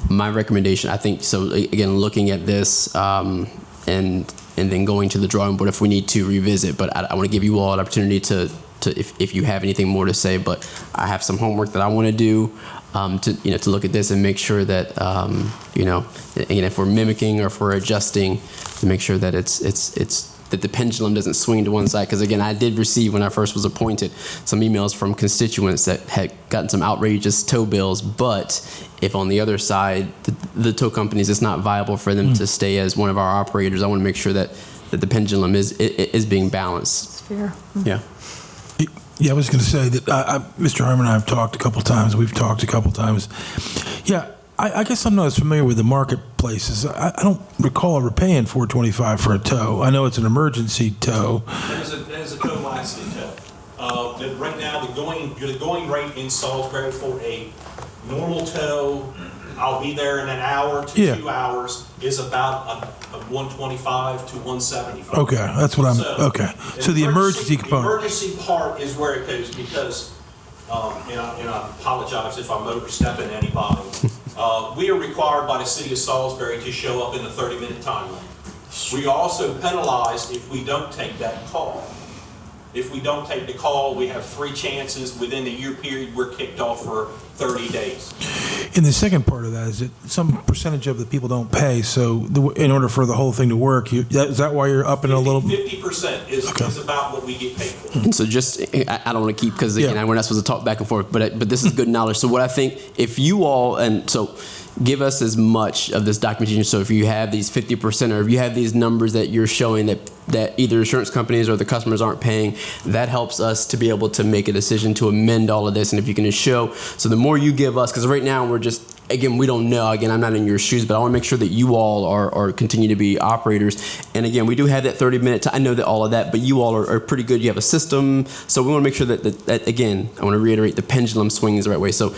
My recommendation, I think, so again, looking at this and then going to the drawing board if we need to revisit, but I want to give you all an opportunity to if you have anything more to say, but I have some homework that I want to do to look at this and make sure that, again, if we're mimicking or if we're adjusting, to make sure that it's that the pendulum doesn't swing to one side. Because again, I did receive, when I first was appointed, some emails from constituents that had gotten some outrageous tow bills, but if on the other side, the tow companies, it's not viable for them to stay as one of our operators, I want to make sure that the pendulum is being balanced. It's fair. Yeah. Yeah, I was going to say that Mr. Harmon and I have talked a couple times. We've talked a couple times. Yeah, I guess I'm not as familiar with the marketplaces. I don't recall ever paying $425 for a tow. I know it's an emergency tow. There's a co-lasting tow. Right now, the going rate in Salisbury for a normal tow, I'll be there in an hour to 2 hours, is about a $125 to $175. Okay, that's what okay. So the emergency component. The emergency part is where it goes because, and I apologize if I'm overstepping anybody. We are required by the city of Salisbury to show up in the 30-minute time limit. We are also penalized if we don't take that call. If we don't take the call, we have 3 chances within the year period. We're kicked off for 30 days. And the second part of that is that some percentage of the people don't pay. So in order for the whole thing to work, is that why you're up in a little? 50% is about what we get paid for. And so just, I don't want to keep, because again, we're not supposed to talk back and forth, but this is good knowledge. So what I think, if you all, and so give us as much of this documentation. So if you have these 50%, or if you have these numbers that you're showing that either insurance companies or the customers aren't paying, that helps us to be able to make a decision to amend all of this. And if you can just show, so the more you give us, because right now we're just, again, we don't know. Again, I'm not in your shoes, but I want to make sure that you all are continue to be operators. And again, we do have that 30-minute time. I know that all of that, but you all are pretty good. You have a system. So we want to make sure that again, I want to reiterate, the pendulum swings the right way. So,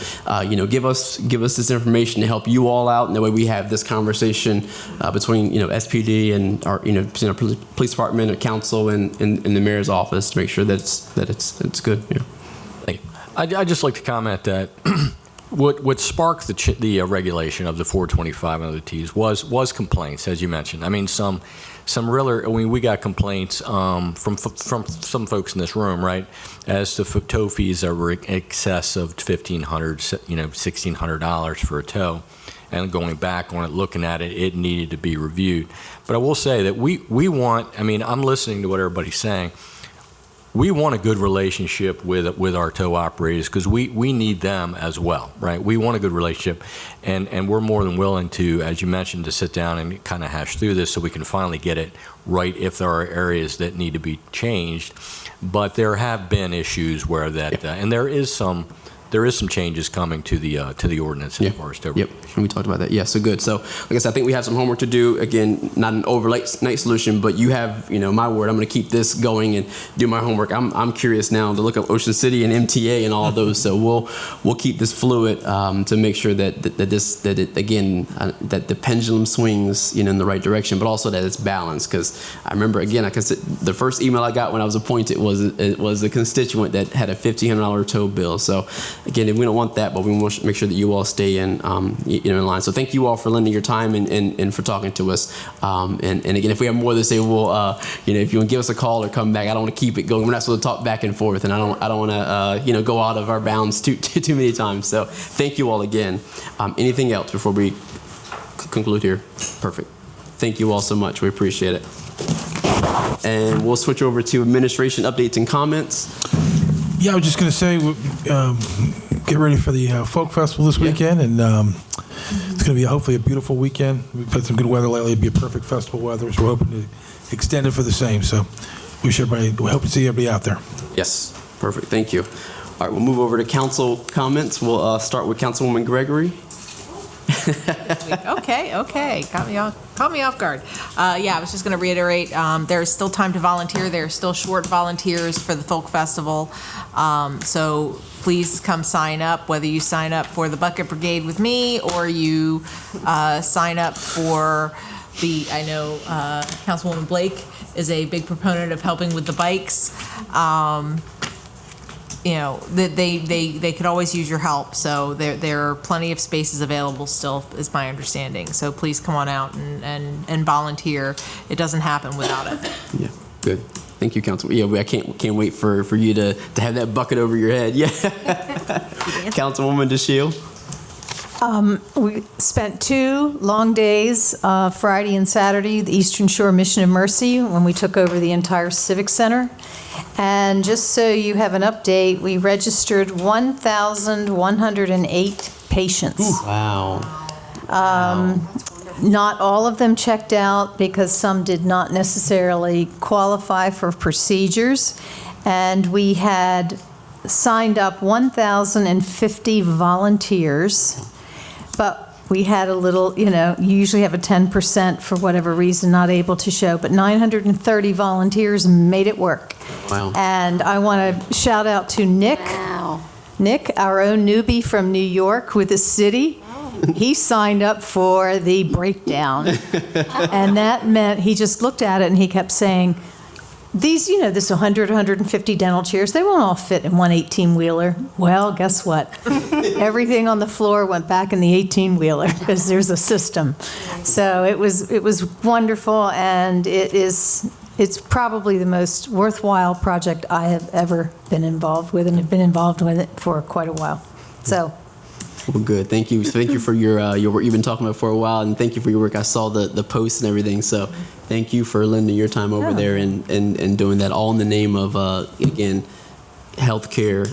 give us this information to help you all out. And that way we have this conversation between, SPD and our, police department, or council, and the mayor's office to make sure that it's good. Yeah. I'd just like to comment that What sparked the regulation of the 425 and other Ts was complaints, as you mentioned. I mean, we got complaints from some folks in this room, right, as to tow fees that were in excess of $1,500, $1,600 for a tow. And going back on it, looking at it, it needed to be reviewed. But I will say that we want, I mean, I'm listening to what everybody's saying. We want a good relationship with our tow operators because we need them as well, right? We want a good relationship, and we're more than willing to, as you mentioned, to sit down and kind of hash through this so we can finally get it right if there are areas that need to be changed. But there have been issues where that, and there is some changes coming to the ordinance as far as tow. Yep, and we talked about that. Yeah, so good. So, like I said, I think we have some homework to do. Again, not an overnight solution, but you have, my word. I'm going to keep this going and do my homework. I'm curious now to look up Ocean City and MTA and all of those. So we'll keep this fluid to make sure that the pendulum swings, in the right direction, but also that it's balanced. Because I remember, again, the first email I got when I was appointed was a constituent that had a $1,500 tow bill. So. Again, we don't want that, but we want to make sure that you all stay in line. So thank you all for lending your time and for talking to us. And again, if we have more to say, we'll, if you want to give us a call or come back, I don't want to keep it going. We're not supposed to talk back and forth, and I don't want to, go out of our bounds too many times. So thank you all again. Anything else before we conclude here? Perfect. Thank you all so much. We appreciate it. And we'll switch over to administration updates and comments. Yeah, I was just going to say, get ready for the Folk Festival this weekend, and it's going to be hopefully a beautiful weekend. We've had some good weather lately. It'll be a perfect festival weather, so we're hoping to extend it for the we hope to see everybody out there. Yes, perfect. Thank you. All right, we'll move over to council comments. We'll start with Councilwoman Gregory. Okay. Caught me off guard. I was just going to reiterate, there's still time to volunteer. There are still short volunteers for the Folk Festival. So please come sign up, whether you sign up for the Bucket Brigade with me or you sign up for I know Councilwoman Blake is a big proponent of helping with the bikes. They could always use your help. So there are plenty of spaces available still, is my understanding. So please come on out and volunteer. It doesn't happen without it. Yeah, good. Thank you, Council. Yeah, I can't wait for you to have that bucket over your head. Yeah. Councilwoman DeShiel. We spent 2 long days, Friday and Saturday, the Eastern Shore Mission of Mercy, when we took over the entire Civic Center. And just so you have an update, we registered 1,108 patients. Ooh. Wow. Not all of them checked out because some did not necessarily qualify for procedures. And we had signed up 1,050 volunteers. But we had a little, you usually have a 10% for whatever reason not able to show, but 930 volunteers made it work. Wow. And I want to shout out to Nick. Wow. Nick, our own newbie from New York with the city. He signed up for the breakdown. And that meant he just looked at it and he kept saying, these, this 100, 150 dental chairs, they won't all fit in one 18-wheeler. Well, guess what? Everything on the floor went back in the 18-wheeler because there's a system. So it was wonderful, and it's probably the most worthwhile project I have ever been involved with, and have been involved with it for quite a while. So. Well, good. Thank you. Thank you for your work you've been talking about for a while, and thank you for your work. I saw the posts and everything. So thank you for lending your time over there and doing that, all in the name of, again, healthcare,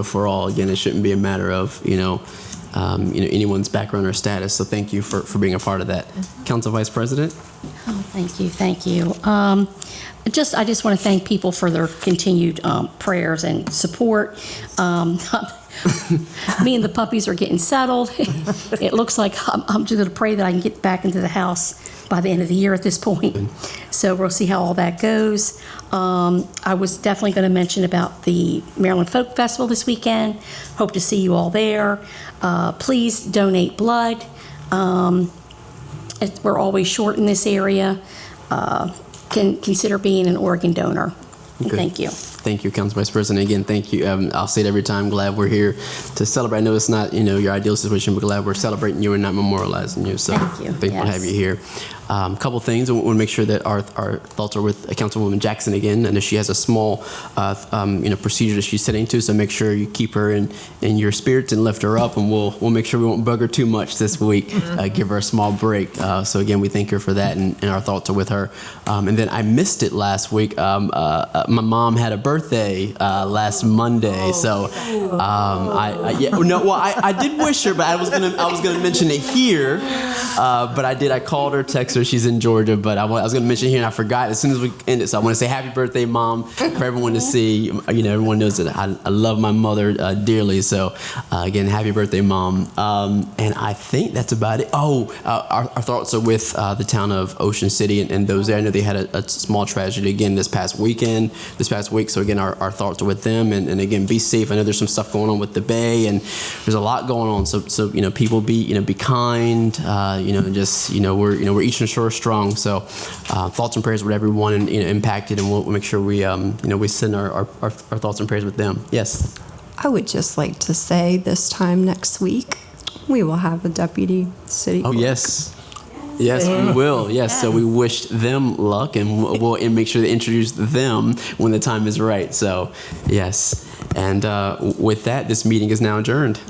for all. Again, it shouldn't be a matter of, anyone's background or status. So thank you for being a part of that. Council Vice President. Oh, thank you. I just want to thank people for their continued prayers and support. Me and the puppies are getting settled. It looks like I'm just going to pray that I can get back into the house by the end of the year at this point. So we'll see how all that goes. I was definitely going to mention about the Maryland Folk Festival this weekend. Hope to see you all there. Please donate blood. We're always short in this area. Consider being an organ donor. Good. Thank you. Thank you, Council Vice President. Again, thank you. I'll say it every time. Glad we're here to celebrate. I know it's not, your ideal situation, but glad we're celebrating you and not memorializing you. So Thank you. thankful to have you here. Couple things. We want to make sure that our thoughts are with Councilwoman Jackson again. I know she has a small, procedure that she's sitting to. So make sure you keep her in your spirits and lift her up. And we'll make sure we won't bug her too much this week. Give her a small break. So again, we thank her for that, and our thoughts are with her. And then I missed it last week. My mom had a birthday last Monday. So I did wish her, but I was gonna mention it here. But I called her, texted her. She's in Georgia, but I was going to mention it here, and I forgot as soon as we ended. So I want to say happy birthday, Mom, for everyone to see. Everyone knows that I love my mother dearly. So again, happy birthday, Mom. And I think that's about it. Our thoughts are with the town of Ocean City and those there. I know they had a small tragedy again this past week. So again, our thoughts are with them. And again, be safe. I know there's some stuff going on with the Bay, and there's a lot going on. So people be kind. We're each ensure strong. So thoughts and prayers with everyone impacted, and we'll make sure we send our thoughts and prayers with them. Yes. I would just like to say this time next week, we will have a deputy city clerk. Oh, yes. Yes, we will. Yes, so we wish them luck, and we'll make sure to introduce them when the time is right. So, yes. And with that, this meeting is now adjourned.